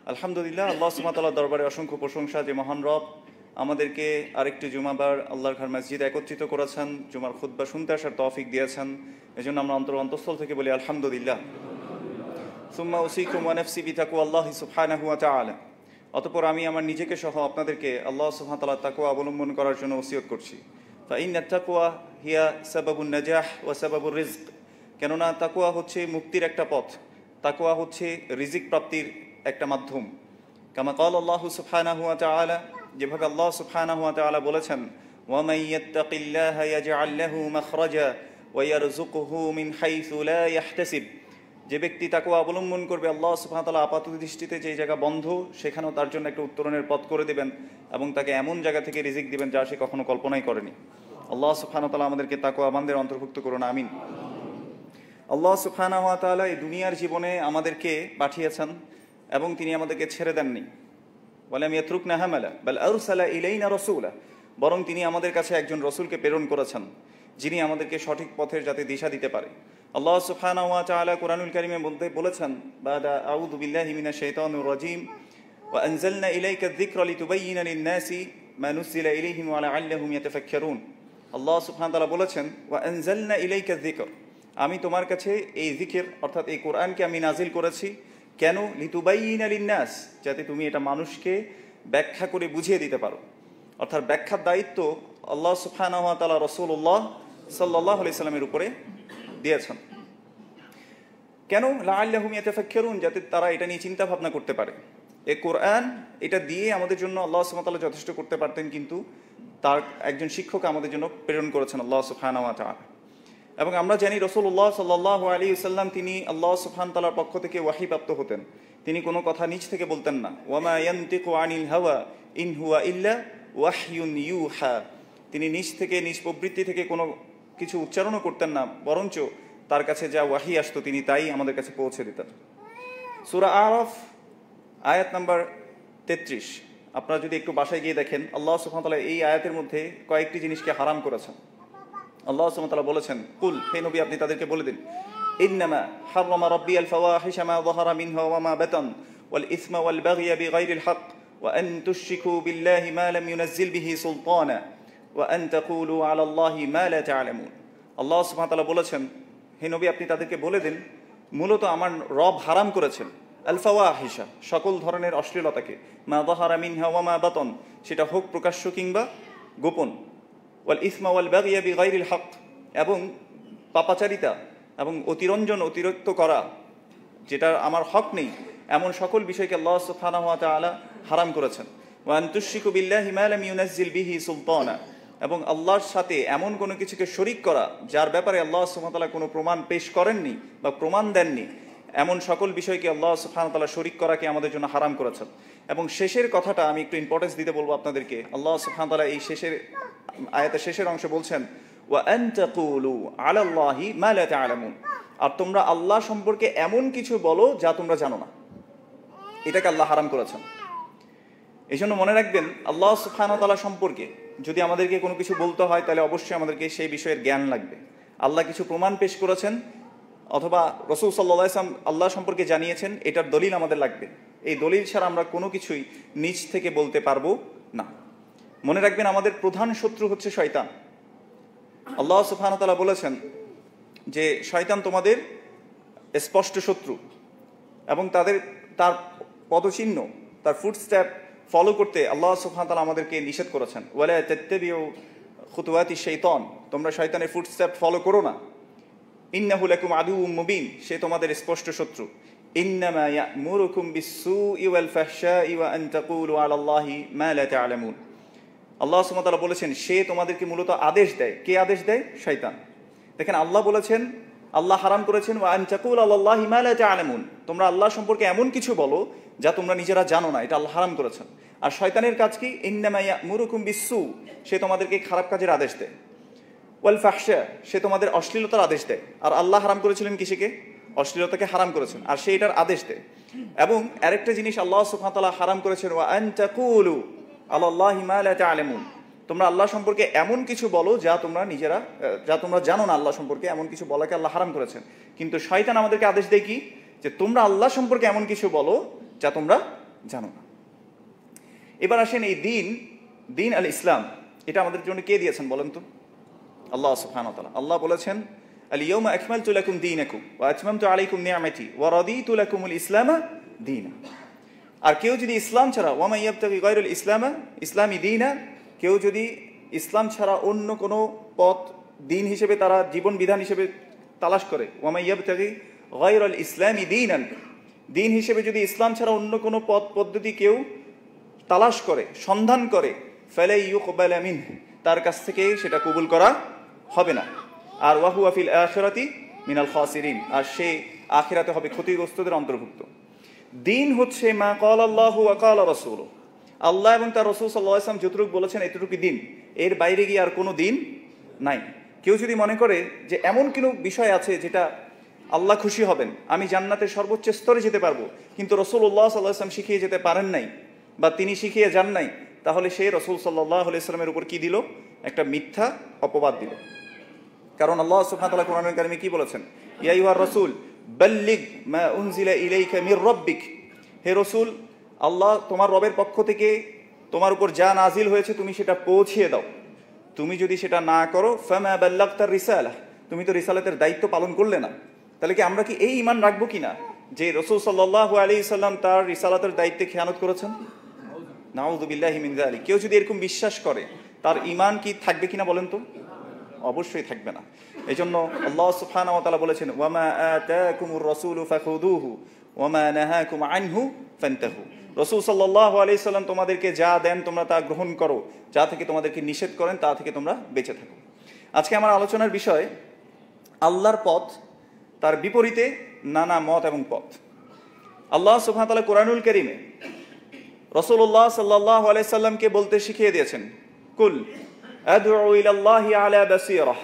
আলহামদুলিল্লাহ, আল্লাহ সুবহানাহু ওয়া তাআলার দরবারে অসংখ্য প্রশংসা যে মহান রব আমাদেরকে আরেকটি জুমাবার আল্লাহর ঘর মসজিদে একত্রিত করেছেন, জুমার খুতবা শুনতে আসার তৌফিক দিয়েছেন। এজন্য আমরা অন্তঃস্থল থেকে বলি আলহামদুলিল্লাহ। সুম্মা উসিকুম ওয়া নাফসি বিতাকওয়াল্লাহি সুবহানাহু ওয়া তাআলা। অতঃপর আমি আমার নিজেকে সহ আপনাদেরকে আল্লাহ সুবহানাহু ওয়া তাআলার তাকওয়া অবলম্বন করার জন্য ওসিয়ত করছি। ফাইন্নাত তাকওয়া হিয়া সাবাবুন নাজাহ ওয়া সাবাবুর রিজক। কেননা তাকওয়া হচ্ছে মুক্তির একটা পথ, তাকওয়া হচ্ছে রিজিক প্রাপ্তির একটা মাধ্যম। কামা ক্বাল আল্লাহু সুবহানাহু ওয়া তাআলা, যেভাবে আল্লাহ সুবহানাহু ওয়া তাআলা বলেছেন, ওয়া মান ইয়াত্তাকিল্লাহা ইয়াজআল লাহু মাখরাজা ওয়া ইয়ারযুকুহু মিন হাইসু লা ইয়াহতাসিব। যে ব্যক্তি তাকওয়া অবলম্বন করবে, আল্লাহ সুবহানাহু ওয়া তাআলা আপাত দৃষ্টিতে যে জায়গা বন্ধ সেখানেও তার জন্য একটা উত্তরণের পথ করে দেবেন এবং তাকে এমন জায়গা থেকে রিজিক দিবেন যা সে কখনো কল্পনাই করেনি। আল্লাহ সুবহানাহু ওয়া তাআলা আমাদেরকে তাকওয়াবানদের অন্তর্ভুক্ত করুন, আমিন। আল্লাহ সুবহানাহু ওয়া তাআলা এই দুনিয়ার জীবনে আমাদেরকে পাঠিয়েছেন এবং তিনি আমাদেরকে ছেড়ে দেননি। ওয়ালাম ইয়াতরুকনা হামালা বাল আরসালা ইলাইনা রাসূলা। বরং তিনি আমাদের কাছে একজন রাসূলকে প্রেরণ করেছেন, যিনি আমাদেরকে সঠিক পথের যাতে দিশা দিতে পারে। আল্লাহ সুবহানাহু ওয়া তাআলা কুরআনুল কারীমের মধ্যে বলেছেন, বাদা আউযু বিল্লাহি মিনাশ শাইতানির রাজীম, ওয়া আনজালনা ইলাইকা যিকরা লিতুবাইয়িনা লিন-নাসি মা নুযিলা ইলাইহিম ওয়া লাআল্লাহুম ইয়াতাফাক্কারুন। আল্লাহ সুবহানাহু ওয়া তাআলা বলেছেন, ওয়া আনজালনা ইলাইকা যিকর, আমি তোমার কাছে এই জিকির অর্থাৎ এই কোরআনকে আমি নাজিল করেছি। কেন? লিতুবাইয়িনা লিন-নাস, যাতে তুমি এটা মানুষকে ব্যাখ্যা করে বুঝিয়ে দিতে পারো। অর্থাৎ ব্যাখ্যার দায়িত্ব আল্লাহ সুবহানাহু ওয়া তাআলা রাসূলুল্লাহ সাল্লাল্লাহু আলাইহি সাল্লামের উপরে দিয়েছেন। কেন? লাআল্লাহুম ইয়াতাফাক্কারুন, যাতে তারা এটা নিয়ে চিন্তা ভাবনা করতে পারে। এই কোরআন এটা দিয়ে আমাদের জন্য আল্লাহ সুবহানাহু ওয়া তাআলা যথেষ্ট করতে পারতেন, কিন্তু তার একজন শিক্ষক আমাদের জন্য প্রেরণ করেছেন আল্লাহ সুবহানাহু ওয়া তাআলা। এবং আমরা জানি রাসূলুল্লাহ সাল্লাল্লাহু আলাইহি ওয়াসাল্লাম তিনি আল্লাহ সুবহানাহু ওয়া তাআলার পক্ষ থেকে ওয়াহী প্রাপ্ত হতেন। তিনি কোনো কথা নিজ থেকে বলতেন না। ওয়ামা ইয়ানতিকু আনিল হাওয়া ইন হুয়া ইল্লা ওয়াহয়ুন ইউহা। তিনি নিজ থেকে, নিজ প্রবৃত্তি থেকে কোনো কিছু উচ্চারণও করতেন না, বরঞ্চ তার কাছে যা ওয়াহী আসতো তিনি তাই আমাদের কাছে পৌঁছে দিতেন। সূরা আরাফ আয়াত নাম্বার 33, আপনারা যদি একটু বাসায় গিয়ে দেখেন, আল্লাহ সুবহানাহু ওয়া তাআলা এই আয়াতের মধ্যে কয়েকটি জিনিসকে হারাম করেছেন। আল্লাহ সুবহানাহু ওয়া তাআলা বলেছেন, কুল, হে নবী আপনি তাদেরকে বলে দিন, ইন্নামা হাররামা রাব্বিয়াল ফাওয়াহিশা মা যাহারা মিনহা ওয়া মা বাতান ওয়াল ইসমা ওয়াল বাগয়া বিগাইরিল হক ওয়া আন তুশরিকু বিল্লাহি মা লাম ইউনাজ্জিল বিহি সুলতানা ওয়া আন তাকুলু আলা আল্লাহি মা লা তা'লামুন। আল্লাহ সুবহানাহু ওয়া তাআলা বলেছেন, হে নবী আপনি তাদেরকে বলে দিন, মূলত আমার রব হারাম করেছেন আল ফাওয়াহিশা, সকল ধরনের অশ্লীলতাকে, মা যাহারা মিনহা ওয়া মা বাতান, সেটা হোক প্রকাশ্য কিংবা গোপন, ওয়াল ইসমা ওয়াল বাগিয়া বিগাইরিল হক, এবং পাপাচারিতা এবং অতিরিক্ত করা, যেটা আমার হক নেই, এমন সকল বিষয়কে আল্লাহ সুবহানাহু ওয়া তাআলা হারাম করেছেন। ওয়া আন তুশরিকু বিল্লাহি মা লাম ইউনাজ্জিল বিহি সুলতানা, এবং আল্লাহর সাথে এমন কোনো কিছুকে শরীক করা যার ব্যাপারে আল্লাহ সুবহানাহু ওয়া তাআলা কোনো প্রমাণ পেশ করেননি বা প্রমাণ দেননি, এমন সকল বিষয়কে আল্লাহ সুবহানাহু ওয়া তাআলা শরীক করাকে আমাদের জন্য হারাম করেছেন। এবং শেষের কথাটা আমি একটু ইম্পর্টেন্স দিতে বলবো আপনাদেরকে। আল্লাহ সুবহানাহু ওয়া তাআলা এই আয়াতের শেষের অংশে বলছেন, ওয়া আন তাকুলু আলা আল্লাহি মা লা তা'লামুন, আর তোমরা আল্লাহ সম্পর্কে এমন কিছু বলো যা তোমরা জানো না, এটাকে আল্লাহ হারাম করেছেন। এই জন্য মনে রাখবেন, আল্লাহ সুবহানাহু ওয়া তাআলা সম্পর্কে যদি আমাদেরকে কোনো কিছু বলতে হয় তাহলে অবশ্যই আমাদেরকে সেই বিষয়ের জ্ঞান লাগবে। আল্লাহ কিছু প্রমাণ পেশ করেছেন অথবা রাসূল সাল্লাল্লাহু আলাইহি ওয়াসাল্লাম আল্লাহ সম্পর্কে জানিয়েছেন, এটার দলিল আমাদের লাগবে। এই দলিল ছাড়া আমরা কোনো কিছুই নিজ থেকে বলতে পারবো না। মনে রাখবেন, আমাদের প্রধান শত্রু হচ্ছে শয়তান। আল্লাহ সুবহানাহু ওয়া তাআলা বলেছেন যে শয়তান তোমাদের স্পষ্ট শত্রু এবং তার পদচিহ্ন, তার ফুটস্টেপ ফলো করতে আল্লাহ সুবহানাহু ওয়া তাআলা আমাদেরকে নিষেধ করেছেন। ওয়ালা তাত্তাবিউ খুতুওয়াতি শাইতান, তোমরা শয়তানের ফুটস্টেপ ফলো করো না। ইন্নাহু লাকুম আদুউম মুবিন, সে তোমাদের স্পষ্ট শত্রু। ইন্নামা ইয়া'মুরুকুম বিস-সুই ওয়াল ফাহশাই ওয়া আন তাকুলু আলা আল্লাহি মা লা তা'লামুন। আল্লাহ সুবহানাহু ওয়া তাআলা বলেছেন সে তোমাদেরকে মূলত আদেশ দেয়। কে আদেশ দেয়? শয়তান। দেখেন, আল্লাহ বলেছেন, আল্লাহ হারাম করেছেন ওয়া আন তাকুলু আলা আল্লাহি মা লা তা'লামুন, তোমরা আল্লাহ সম্পর্কে এমন কিছু বলো যা তোমরা নিজেরা জানো না, এটা আল্লাহ হারাম করেছেন। আর শয়তানের কাজ কি? ইন্নামা ইয়া'মুরুকুম বিস-সু, সে তোমাদেরকে খারাপ কাজের আদেশ দেয়। ওয়াল ফাহশা, সে তোমাদের অশ্লীলতার আদেশ দেয়। আর আল্লাহ হারাম করেছিলেন কিসেকে? অশ্লীলতাকে হারাম করেছেন, আর সে এটার আদেশ দেয়। এবং আরেকটা জিনিস আল্লাহ সুবহানাহু ওয়া তাআলা হারাম করেছেন, ওয়া আন তাকুলু আলা আল্লাহি মা লা তা'লামুন, তোমরা আল্লাহ সম্পর্কে এমন কিছু বলো যা তোমরা জানো না, আল্লাহ সম্পর্কে এমন কিছু বলাকে আল্লাহ হারাম করেছেন। কিন্তু শয়তান আমাদেরকে আদেশ দেয় কি? যে তোমরা আল্লাহ সম্পর্কে এমন কিছু বলো যা তোমরা জানো না। এবার আসেন এই দিন আল ইসলাম, এটা আমাদের জন্য কে দিয়েছেন বলেন তো? আল্লাহ সুবহানাহু ওয়া তাআলা। আল্লাহ বলেছেন আল ইয়াউমা আকমালতু লাকুম দীনাকুম ওয়া আতমামতু আলাইকুম নি'মাতি ওয়া রাদিতু লাকুমুল ইসলামা দীনা। আর কেউ যদি ইসলাম ছাড়া ওয়া মান ইয়াবতাগি গায়রাল ইসলামি দীনা, কেউ যদি ইসলাম ছাড়া অন্য কোনো পথ দিন হিসেবে তারা জীবন বিধান হিসেবে তালাশ করে, ওয়া মান ইয়াবতাগি গায়রাল ইসলামি দীনান, দিন হিসেবে যদি ইসলাম ছাড়া অন্য কোনো পথ পদ্ধতি কেউ তালাশ করে, সন্ধান করে, ফালা ইউকবালা মিনহু, তার কাছ থেকে সেটা কবুল করা হবে না। আর ওয়া হুয়া ফিল আখিরাতি মিনাল খাসিরিন, আর সে আখিরাতে হবে ক্ষতিগ্রস্তদের অন্তর্ভুক্ত। দিন হচ্ছে মা ক্বালা আল্লাহু ওয়া ক্বালা রাসূলুহু, আল্লাহ এবং তার রাসূল সাল্লাল্লাহু আলাইহি ওয়াসাল্লাম যতটুকু বলেছেন এতটুকু দিন, এর বাইরে গিয়ে আর কোনো দিন নাই। কেউ যদি মনে করে যে এমন কোনো বিষয় আছে যেটা আল্লাহ খুশি হবেন, আমি জান্নাতের সর্বোচ্চ স্তরে যেতে পারবো, কিন্তু রাসূলুল্লাহ সাল্লাল্লাহু আলাইহি ওয়াসাল্লাম শিখিয়ে যেতে পারেন নাই বা তিনি শিখিয়ে যান নাই, তাহলে সে রাসূল সাল্লাল্লাহু আলাইহি ওয়াসাল্লামের উপর কি দিল? একটা মিথ্যা অপবাদ দিল। কারণ আল্লাহ সুবহানাহু ওয়া তাআলা কোরআনুল কারীমে কি বলেছেন? ইয়া আইয়ুহার রাসূল বাল্লিগ মা উনজিলা ইলাইকা মির রাব্বিক, হে রাসূল, আল্লাহ তোমার রবের পক্ষ থেকে তোমার উপর যা নাজিল হয়েছে তুমি সেটা পৌঁছিয়ে দাও। তুমি যদি সেটা না করো, ফামা বাল্লাগতার রিসালাহ, তুমি তো রিসালাতের দায়িত্ব পালন করলে না। তাহলে কি আমরা কি এই ঈমান রাখবো কিনা যে রাসূল সাল্লাল্লাহু আলাইহি সাল্লাম তার রিসালাতের দায়িত্বে খেয়ানত করেছেন? নাউযু বিল্লাহি মিন যালিক। কেউ যদি এরকম বিশ্বাস করে তার ঈমান কি থাকবে কিনা বলেন তো? অবশ্যই থাকবে না। এজন্য আল্লাহ সুবহানাহু ওয়া তাআলা বলেছেন ওয়া মা আতাকুমুর রাসূলু ফাখুযুহু ওয়া মা নাহাকুম আনহু ফান্তাহু। রাসূল সাল্লাল্লাহু আলাইহি সাল্লাম তোমাদেরকে যা দেন তোমরা তা গ্রহণ করো, যা থেকে তোমাদেরকে নিষেধ করেন তা থেকে তোমরা বেঁচে থাকো। আজকে আমার আলোচনার বিষয় আল্লাহর পথ, তার বিপরীতে নানা মত এবং পথ। আল্লাহ সুবহানাহু ওয়া তাআলা কোরআনুল কারীমে রাসূলুল্লাহ সাল্লাল্লাহু আলাইহি সাল্লামকে বলতে শিখিয়ে দিয়েছেন, কুল আদউ ইলাল্লাহি আলা বাসীরাহ,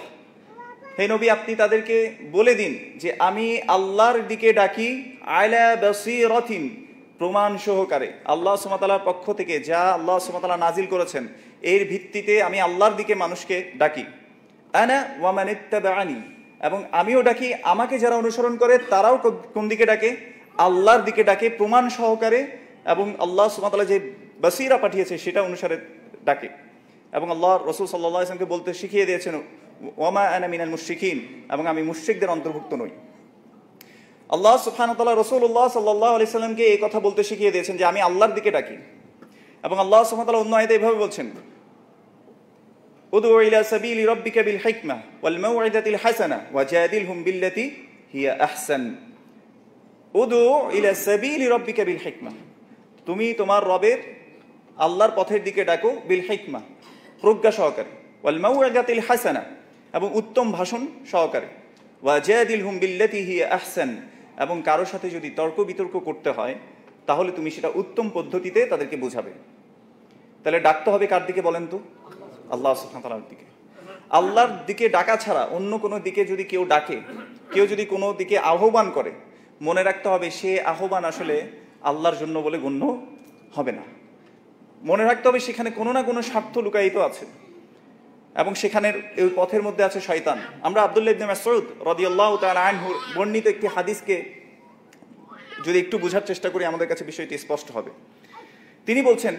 হে নবী আপনি তাদেরকে বলে দিন যে আমি আল্লাহর দিকে ডাকি, আলা বাসীরাতিন, প্রমাণ সহকারে। আল্লাহ সুবহানাহু ওয়া তাআলার পক্ষ থেকে যা আল্লাহ সুবহানাহু ওয়া তাআলা নাজিল করেছেন এর ভিত্তিতে আমি আল্লাহর দিকে মানুষকে ডাকি। আনা ওয়া মান ইত্তাবাআনি, এবং আমিও ডাকি, আমাকে যারা অনুসরণ করে তারাও কোন দিকে ডাকে? আল্লাহর দিকে ডাকে, প্রমাণ সহকারে, এবং আল্লাহ সুবহানাহু ওয়া তাআলা যে বাসীরা পাঠিয়েছে সেটা অনুসারে ডাকে। এবং আল্লাহ রাসূল সাল্লাল্লাহু আলাইহি ওয়াসাল্লামকে বলতে শিখিয়ে দিয়েছেন ওয়া মা আনা মিনাল মুশরিকিন, এবং আমি মুশরিকদের অন্তর্ভুক্ত নই। আল্লাহ সুবহানাহু ওয়া তাআলা রাসূলুল্লাহ সাল্লাল্লাহু আলাইহি ওয়াসাল্লামকে এই কথা বলতে শিখিয়ে দিয়েছেন যে আমি আল্লাহর দিকে ডাকি। এবং আল্লাহ সুবহানাহু ওয়া তাআলা অন্য আয়াতে এভাবে বলছেন, উদউ ইলা সাবিলি রাব্বিকা বিল হিকমা ওয়াল মাউইযাতিল হাসানা ওয়াজাদিলহুম বিল্লাতি হিয়া আহসান। উদউ ইলা সাবিলি রাব্বিকা বিল হিকমা, তুমি তোমার রবের আল্লাহর পথের দিকে ডাকো, বিল হিকমা, প্রজ্ঞা সহকারে, ওয়াল মাউইযাতিল হাসানা, এবং উত্তম ভাষণ সহকারে, ওয়াজাদিলহুম বিল্লাতি হিয়া আহসান, এবং কারো সাথে যদি তর্ক বিতর্ক করতে হয় তাহলে তুমি সেটা উত্তম পদ্ধতিতে তাদেরকে বোঝাবে। তাহলে ডাকতে হবে কার দিকে বলেন তো? আল্লাহ সুবহানাহু ওয়া তাআলার দিকে। আল্লাহর দিকে ডাকা ছাড়া অন্য কোনো দিকে যদি কেউ ডাকে, কেউ যদি কোনো দিকে আহ্বান করে, মনে রাখতে হবে সে আহ্বান আসলে আল্লাহর জন্য বলে গণ্য হবে না। মনে রাখতে হবে সেখানে কোনো না কোনো স্বার্থ লুকায়িত আছে, এবং সেখানের ওই পথের মধ্যে আছে শয়তান। আমরা আব্দুল্লাহ ইবনে মাসউদ রাদিয়াল্লাহু তাআলা আনহু বর্ণিত একটি হাদিসকে যদি একটু বোঝার চেষ্টা করি আমাদের কাছে বিষয়টি স্পষ্ট হবে। তিনি বলছেন,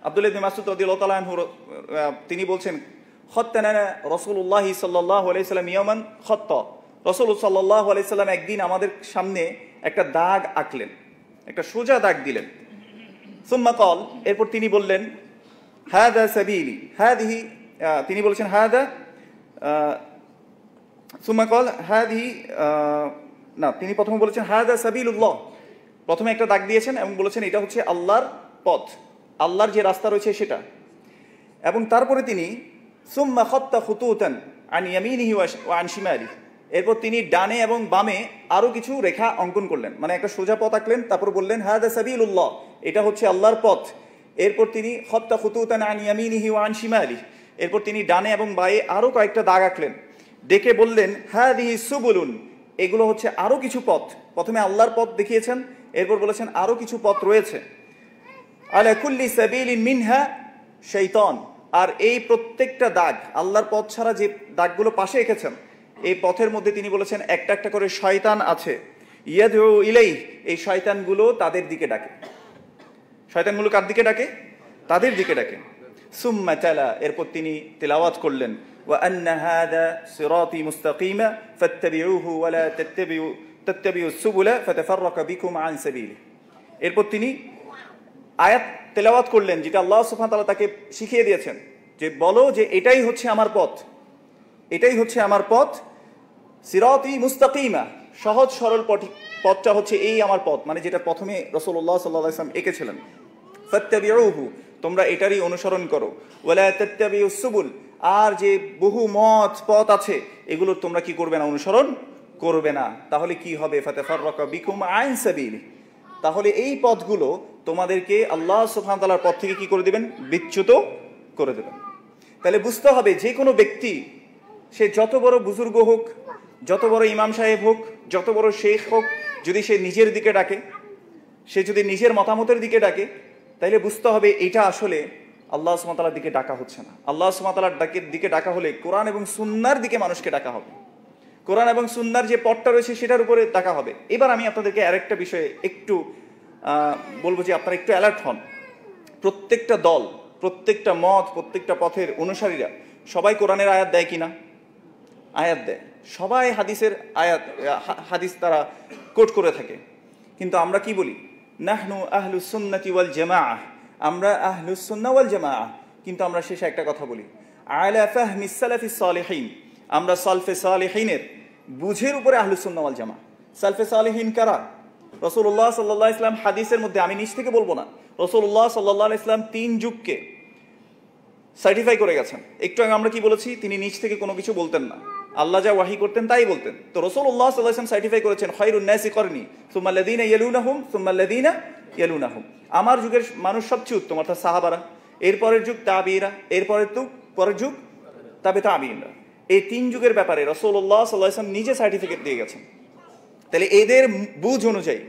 আব্দুল্লাহ ইবনে মাসউদ রাদিয়াল্লাহু তাআলা আনহু তিনি বলছেন, খাত্তানা রাসূলুল্লাহ সাল্লাল্লাহু আলাইহি সাল্লাম ইয়ামান খাত্তা, রাসূল সাল্লাল্লাহু আলাইহি সাল্লাম একদিন আমাদের সামনে একটা দাগ আঁকলেন, একটা সোজা দাগ দিলেন। সুম্মা ক্বাল, এরপর তিনি বললেন, হাযা সাবিলি হাযিহি, তিনি বলেছেন হাযা, সুম্মা ক্বাল হাযিহি, না, তিনি প্রথমে বলেছেন হাযা সাবিলুল্লাহ, প্রথমে একটা দাগ দিয়েছেন এবং বলেছেন এটা হচ্ছে আল্লাহর পথ, আল্লাহর যে রাস্তা রয়েছে সেটা। এবং তারপরে তিনি সুম্মা খাত্তা খুতুতান আন ইয়ামিনিহি ওয়া আন শিমালিহি, এরপর তিনি ডানে এবং বামে আরো কিছু রেখা অঙ্কন করলেন, মানে একটা সোজা পথ আঁকলেন, তারপর বললেন হাযা সাবিলুল্লাহ, এটা হচ্ছে আল্লাহর পথ। এরপর তিনি খাত্তা খুতুতান আন ইয়ামিনিহি ওয়া আন শিমালিহি, এরপর তিনি ডানে এবং বায়ে আরো কয়েকটা দাগ আঁকলেন, ডেকে বললেন হাযিহি সুবুলুন, এগুলো হচ্ছে আরো কিছু পথ। প্রথমে আল্লাহর পথ দেখিয়েছেন, এরপর বলেছেন আরো কিছু পথ রয়েছে। আলা কুল্লি সাবিলিন মিনহা শাইতান, আর এই প্রত্যেকটা দাগ, আল্লাহর পথ ছাড়া যে দাগগুলো পাশে এঁকেছেন এই পথের মধ্যে তিনি বলেছেন একটা একটা করে শয়তান আছে, ইয়াদউ ইলাইহি, এই শয়তানগুলো তাদের দিকে ডাকে। শয়তানগুলো কার দিকে ডাকে? তাদের দিকে ডাকে। সুম্মা তালা, এরপর তিনি তিলাওয়াত করলেন, ওয়া আন্না হাযা সিরাতি মুস্তাকিমা ফাত্তাবিউহু ওয়া লা তাত্তাবিউস সুবুলা ফাতাফাররাকা বিকুম আন সাবিলি। এরপর তিনি আয়াত তেলাওয়াত করলেন যেটা আল্লাহ সুবহানাহু ওয়া তাআলা তাকে শিখিয়ে দিয়েছেন, যে বলো যে এটাই হচ্ছে আমার পথ, এটাই হচ্ছে আমার পথ, সিরাতি মুস্তাকিমা, সহজ সরল পথটা হচ্ছে এই আমার পথ, মানে যেটা প্রথমে রাসূলুল্লাহ সাল্লাল্লাহু আলাইহি ওয়াসাল্লাম এঁকেছিলেন। ফাত্তাবিউহু, তোমরা এটারই অনুসরণ করো, ওয়ালা তাত্তাবিউস সুবুল, আর যে বহু পথ আছে এগুলো তোমরা কি করবে না? অনুসরণ করবে না। তাহলে কি হবে? ফাতাফাররাকা বিকুম আন সাবিলি, তাহলে এই পথগুলো তোমাদেরকে আল্লাহ সুবহানাহু ওয়া তাআলার পথ থেকে কি করে দিবেন? বিচ্যুত করে দেবেন। তাহলে বুঝতে হবে যে কোনো ব্যক্তি, সে যত বড় বুজুর্গ হোক, যত বড় ইমাম সাহেব হোক, যত বড় শেখ হোক, যদি সে নিজের দিকে ডাকে, সে যদি নিজের মতামতের দিকে ডাকে, তাইলে বুঝতে হবে এটা আসলে আল্লাহ সুবহানাহু ওয়া তাআলার দিকে ডাকা হচ্ছে না। আল্লাহ সুবহানাহু ওয়া তাআলার দিকে ডাকা হলে কোরআন এবং সুন্নাহর দিকে মানুষকে ডাকা হবে, কোরআন এবং সুন্নাহর যে পথটা রয়েছে সেটার উপরে ডাকা হবে। এবার আমি আপনাদেরকে আরেকটা বিষয়ে একটু বলবো যে আপনারা একটু অ্যালার্ট হন। প্রত্যেকটা দল, প্রত্যেকটা মত, প্রত্যেকটা পথের অনুসারীরা সবাই কোরআনের আয়াত দেয় কিনা? আয়াত দেয়। সবাই হাদিসের হাদিস তারা কোট করে থাকে। কিন্তু আমরা কি বলি? নাহনু আহলুস সুন্নাতি ওয়াল জামাআহ, আমরা আহলুস সুন্নাহ ওয়াল জামাআহ। কিন্তু আমরা শেষে একটা কথা বলি, আলা ফাহমিস সালাফিস সালিহিন, আমরা সালফে সালিহিনের বুঝের উপরে আহলুস সুন্নাহ ওয়াল জামাআহ। সালফে সালিহিন কারা? রাসূলুল্লাহ সাল্লাল্লাহু আলাইহি ওয়াসাল্লাম হাদিসের মধ্যে, আমি নিজ থেকে বলবো না, রাসূলুল্লাহ সাল্লাল্লাহু আলাইহি ওয়াসাল্লাম 3 যুগকে সার্টিফাই করে গেছেন। একটু আগে আমরা কি বলেছি? তিনি নিজ থেকে কোনো কিছু বলতেন না, আল্লাহ যা ওয়াহি করতেন তাই বলতেন। তো রাসূলুল্লাহ সাল্লাল্লাহু আলাইহি ওয়াসাল্লাম সার্টিফাই করেছেন, খায়রুন নাসি করনি সুম্মা আল্লাযীনা ইয়ালুনাহুম সুম্মা আল্লাযীনা ইয়ালুনাহুম, আমার যুগের মানুষ সবচেয়ে উত্তম, অর্থাৎ সাহাবারা, এরপরের যুগ তাবিঈরা, পরের যুগ তাবে তাবিঈনরা। এই 3 যুগের ব্যাপারে রাসূলুল্লাহ সাল্লাল্লাহু আলাইহি ওয়াসাল্লাম নিজে সার্টিফিকেট দিয়ে গেছেন। তাহলে এদের বুঝ অনুযায়ী,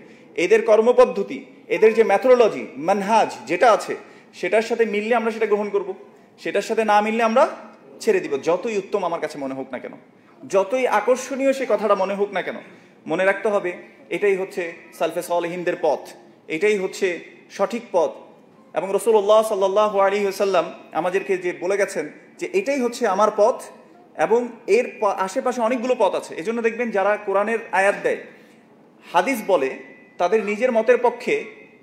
এদের কর্মপদ্ধতি, এদের যে মেথোডোলজি, মানহাজ যেটা আছে, সেটার সাথে মিললে আমরা সেটা গ্রহণ করব, সেটার সাথে না মিললে আমরা ছেড়ে দিব। যতই উত্তম আমার কাছে মনে হোক না কেন, যতই আকর্ষণীয় সে কথাটা মনে হোক না কেন, মনে রাখতে হবে এটাই হচ্ছে সালফে সালিহিনদের পথ, এটাই হচ্ছে সঠিক পথ। এবং রাসূলুল্লাহ সাল্লাল্লাহু আলাইহি ওয়াসাল্লাম আমাদেরকে যে বলে গেছেন যে এটাই হচ্ছে আমার পথ, এবং এর আশেপাশে অনেকগুলো পথ আছে। এজন্য দেখবেন যারা কোরআনের আয়াত দেয়, হাদিস বলে, তাদের নিজের মতের পক্ষে,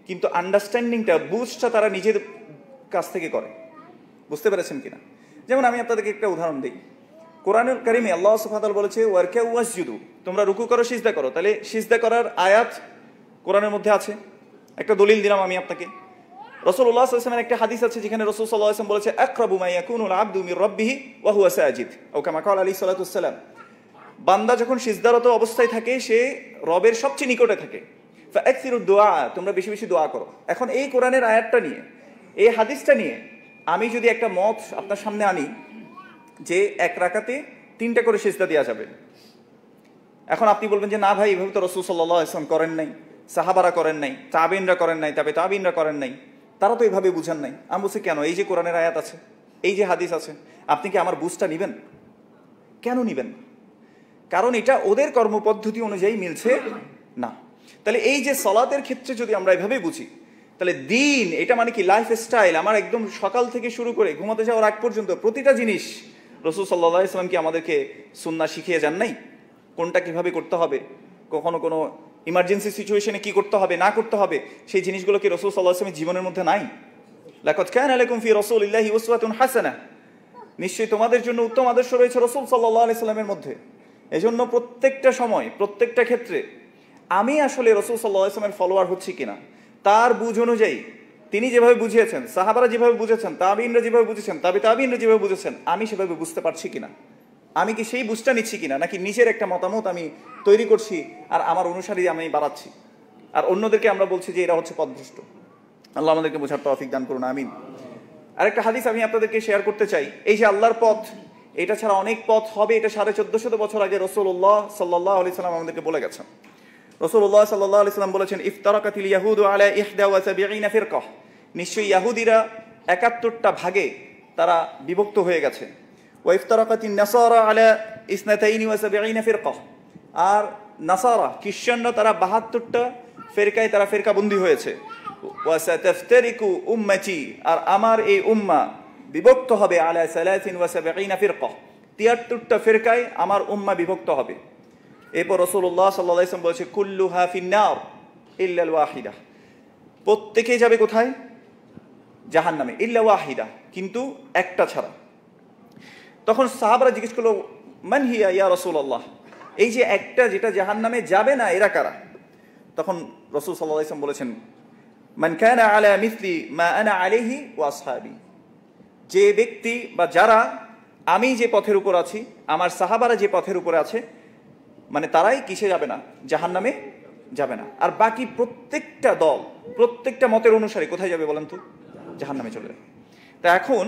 কিন্তু আন্ডারস্ট্যান্ডিংটা, বুঝটা তারা নিজের কাছ থেকে করে। বুঝতে পেরেছেন কিনা? যেমন আমি আপনাদেরকে একটা উদাহরণ দিই। কোরআনুল কারীমে আল্লাহ সুবহানাহু ওয়া তাআলা বলেছে ওয়ারকাউ ওয়াসজুদু, তোমরা রুকু করো, সিজদা করো। তাহলে সিজদা করার আয়াত কোরআনের মধ্যে আছে। একটা দলিল দিলাম আমি আপনাকে। রাসূলুল্লাহ সাল্লাল্লাহু আলাইহি ওয়াসাল্লামের একটা হাদিস আছে যেখানে রাসূল সাল্লাল্লাহু আলাইহি ওয়াসাল্লাম বলেছে আকরাবু মা ইয়াকুনুল আবদু মির রাব্বিহি ওয়া হুয়া সাজিদ, ও কামা ক্বালা আলাইহিস সালাতু ওয়াস সালাম, বান্দা যখন সিজদারত অবস্থায় থাকে সে রবের সবচেয়ে নিকটে থাকে। ফাআকসিরুদ দুআ, তোমরা বেশি বেশি দোয়া করো। এখন এই কোরআনের আয়াতটা নিয়ে, এই হাদিসটা নিয়ে আমি যদি একটা মত আপনার সামনে আনি যে এক রাকাতে 3টা করে সিজদা দেওয়া যাবে, এখন আপনি বলবেন যে না ভাই, এভাবে তো রাসূল সাল্লাল্লাহু আলাইহি ওয়াসাল্লাম করেন নাই, সাহাবারা করেন নাই, তাবিঈনরা করেন নাই, তাবে তাবিঈনরা করেন নাই, তারা তো এইভাবে বুঝেন নাই। আমি বলছি কেন? এই যে কোরআনের আয়াত আছে, এই যে হাদিস আছে, আপনি কি আমার বুঝটা নিবেন? কেন নিবেন? কারণ এটা ওদের কর্মপদ্ধতি অনুযায়ী মিলছে না। তাহলে এই যে সালাতের ক্ষেত্রে যদি আমরা এভাবে বুঝি, তাহলে দিন এটা মানে কি? Life style. আমার একদম সকাল থেকে শুরু করে ঘুমাতে যাওয়ার আগ পর্যন্ত প্রতিটা জিনিস রাসূল সাল্লাল্লাহু আলাইহি ওয়াসাল্লাম কি আমাদেরকে সুন্নাহ শিখিয়ে যান নাই? কোনটা কিভাবে করতে হবে, কখনো কোনো ইমার্জেন্সি সিচুয়েশনে কি করতে হবে না করতে হবে, সেই জিনিসগুলো কি রাসূল সাল্লাল্লাহু আলাইহি ওয়াসাল্লামের জীবনের মধ্যে নাই? লাকাদ কানা লাকুম ফি রাসূলিল্লাহি উসওয়াতুন হাসানাহ, নিশ্চয়ই তোমাদের জন্য উত্তম আদর্শ রয়েছে রাসূল সাল্লাল্লাহু আলাইহি ওয়াসাল্লামের মধ্যে। এজন্য প্রত্যেকটা সময়, প্রত্যেকটা ক্ষেত্রে আমি আসলে রাসূল সাল্লাল্লাহু আলাইহি ওয়াসাল্লামের ফলোয়ার হচ্ছি কিনা, তার বুঝ অনুযায়ী, তিনি যেভাবে বুঝিয়েছেন, সাহাবারা যেভাবে বুঝেছেন, তাবিঈনরা যেভাবে বুঝেছেন, তাবে তাবিঈনরা যেভাবে বুঝেছেন, আমি সেভাবে বুঝতে পারছি কিনা, আমি কি সেই বুঝটা নিচ্ছি কিনা, নাকি নিজের একটা মতামত আমি তৈরি করছি আর আমার অনুসারী আমি বাড়াচ্ছি, আর অন্যদেরকে আমরা বলছি যে এরা হচ্ছে পথভ্রষ্ট। আল্লাহ আমাদেরকে বোঝার তৌফিক দান করুন, আমিন। আরেকটা হাদিস আমি আপনাদেরকে শেয়ার করতে চাই। এই যে আল্লাহর পথ, এটা ছাড়া অনেক পথ হবে, এটা 1450 বছর আগে রাসূলুল্লাহ সাল্লাল্লাহু আলাইহি ওয়াসাল্লাম আমাদেরকে বলে গেছেন। রাসূলুল্লাহ সাল্লাল্লাহু আলাইহি ওয়াসাল্লাম বলেছেন, ইফতারাকাতিল ইয়াহুদু আলা 71 ফিরকাহ, নিশ্চয়ই ইহুদিরা 71টা ভাগে তারা বিভক্ত হয়ে গেছে। ওয়া ইফতারাকাতিন নাসারা আলা 72 ফিরকাহ, আর নাসারা খ্রিস্টানরা তারা 72টা ফেরকায় তারা ফেরকাবন্দি হয়েছে। ওয়া সাতাফতারিকু উম্মতি, আর আমার এই উম্মাহ বিভক্ত হবে আলা 73 ফিরকা, 73টা ফিরকায় আমার উম্মাহ বিভক্ত হবে। এরপর রাসূলুল্লাহ সাল্লাল্লাহু আলাইহি ওয়াসাল্লাম বলেছে কুল্লুহা ফিন্নার ইল্লা আল ওয়াহিদা, প্রত্যেকেই যাবে কোথায়? জাহান্নামে, ইল্লা ওয়াহিদা, কিন্তু একটা ছাড়া। তখন সাহাবারা জিজ্ঞেস করলো মান হিয়া ইয়া রাসূলুল্লাহ, এই যে একটা যেটা জাহান্নামে যাবে না এরা কারা? তখন রাসূল সাল্লাল্লাহু আলাইহি ওয়াসাল্লাম বলেছেন মান কানা আলা মিসলি মা আনা আলাইহি ওয়া আসহাবি, যে ব্যক্তি বা যারা আমি যে পথের উপর আছি, আমার সাহাবারা যে পথের উপরে আছে, মানে তারাই কিসে যাবে না? জাহান্নামে যাবে না। আর বাকি প্রত্যেকটা দল, প্রত্যেকটা মতের অনুসারে কোথায় যাবে বলেন তো? জাহান্নামে চলে যাবে। তা এখন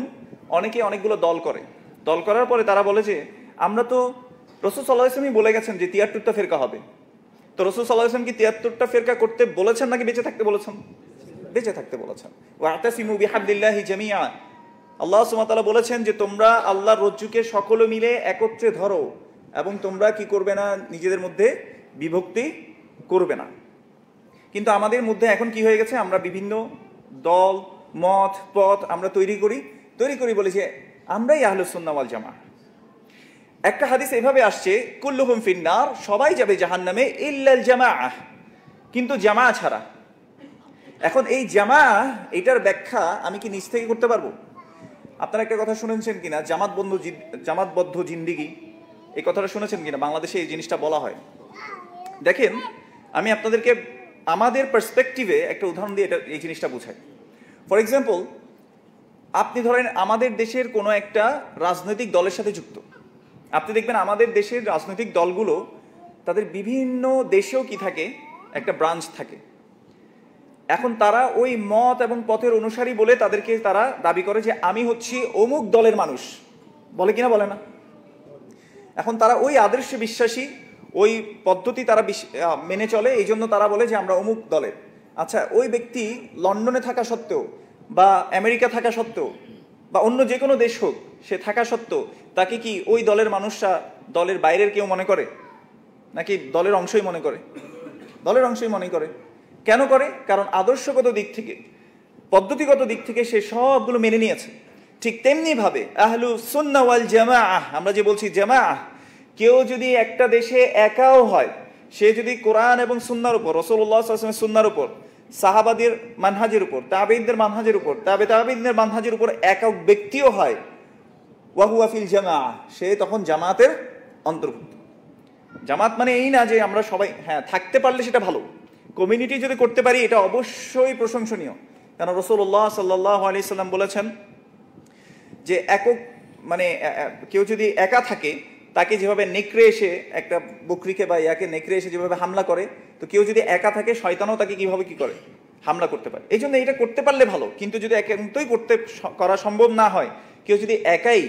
অনেকে অনেকগুলো দল করে, দল করার পরে তারা বলে যে আমরা তো রাসূল সাল্লাল্লাহু আলাইহি ওয়াসাল্লাম বলে গেছেন যে 73টা ফিরকা হবে, তো রাসূল সাল্লাল্লাহু আলাইহি ওয়াসাল্লাম কি 73টা ফিরকা করতে বলেছেন নাকি বেঁচে থাকতে বলেছেন? বেঁচে থাকতে বলেছেন। ওয়াতাসিমু বিহাবলিল্লাহি জামিআ, আল্লাহ সুবহানাহু ওয়া তাআলা বলেছেন যে তোমরা আল্লাহর রজ্জুকে সকলে মিলে একত্রে ধরো এবং তোমরা কি করবে না? নিজেদের মধ্যে বিভক্তি করবে না। কিন্তু আমাদের মধ্যে এখন কি হয়ে গেছে? আমরা বিভিন্ন দল, মত, পথ আমরা তৈরি করি বলি যে আমরাই আহলুস সুন্নাহ ওয়াল জামাআহ। একটা হাদিস এভাবে আসছে কুল্লুহুম ফিন্নার, সবাই যাবে জাহান্নামে ইল্লাল জামাআহ, কিন্তু জামাআ ছাড়া। এখন এই জামাআহ, এটার ব্যাখ্যা আমি কি নিজ থেকে করতে পারবো? আপনারা একটা কথা শুনেছেন কিনা, জামাতবদ্ধ জিন্দেগি, এই কথাটা শুনেছেন কিনা? বাংলাদেশে এই জিনিসটা বলা হয়। দেখেন, আমি আপনাদেরকে আমাদের পার্সপেক্টিভে একটা উদাহরণ দিয়ে এটা এই জিনিসটা বোঝাই। ফর এক্সাম্পল, আপনি ধরেন আমাদের দেশের কোনো একটা রাজনৈতিক দলের সাথে যুক্ত। আপনি দেখবেন আমাদের দেশের রাজনৈতিক দলগুলো তাদের বিভিন্ন দেশেও কি থাকে, একটা ব্রাঞ্চ থাকে। এখন তারা ওই মত এবং পথের অনুসারী বলে তাদেরকে তারা দাবি করে যে আমি হচ্ছি অমুক দলের মানুষ, বলে কিনা? বলে না? এখন তারা ওই আদর্শে বিশ্বাসী, ওই পদ্ধতি তারা মেনে চলে, এই জন্য তারা বলে যে আমরা অমুক দলের। আচ্ছা, ওই ব্যক্তি লন্ডনে থাকা সত্ত্বেও বা আমেরিকা থাকা সত্ত্বেও বা অন্য যে কোনো দেশ হোক, সে থাকা সত্ত্বেও তাকে কি ওই দলের মানুষরা দলের বাইরের কেউ মনে করে নাকি দলের অংশই মনে করে? দলের অংশই মনে করে। কেন করে? কারণ আদর্শগত দিক থেকে, পদ্ধতিগত দিক থেকে সে সবগুলো মেনে নিয়েছে। ঠিক তেমনি ভাবে আহলু সুন্নাহ ওয়াল জামাআহ, আমরা যে বলছি জামাআহ, কেউ যদি একটা দেশে একাও হয়, সে যদি কোরআন এবং সুন্নাহর উপর, রাসূলুল্লাহ সাল্লাল্লাহু আলাইহি ওয়াসাল্লামের সুন্নাহর উপর, সাহাবাদের মানহাজের উপর, তাবেঈনদের মানহাজের উপর, তাবেঈনদের মানহাজের উপর একক ব্যক্তিও হয়, ওয়া হুয়া ফিল জামাআহ, সে তখন জামাতের অন্তর্ভুক্ত। জামাত মানে এই না যে আমরা সবাই, হ্যাঁ থাকতে পারলে সেটা ভালো, কমিউনিটি যদি করতে পারি এটা অবশ্যই প্রশংসনীয়। কারণ রাসূলুল্লাহ সাল্লাল্লাহু আলাইহি সাল্লাম বলেছেন যে একক মানে কেউ যদি একা থাকে, তাকে যেভাবে নেকড়ে এসে একটা বকরিকে বা ইয়াকে নেকড়ে এসে যেভাবে হামলা করে, তো কেউ যদি একা থাকে শয়তানও তাকে কিভাবে কি করে? হামলা করতে পারে। এই জন্য এটা করতে পারলে ভালো, কিন্তু যদি একান্তই করা সম্ভব না হয়, কেউ যদি একাই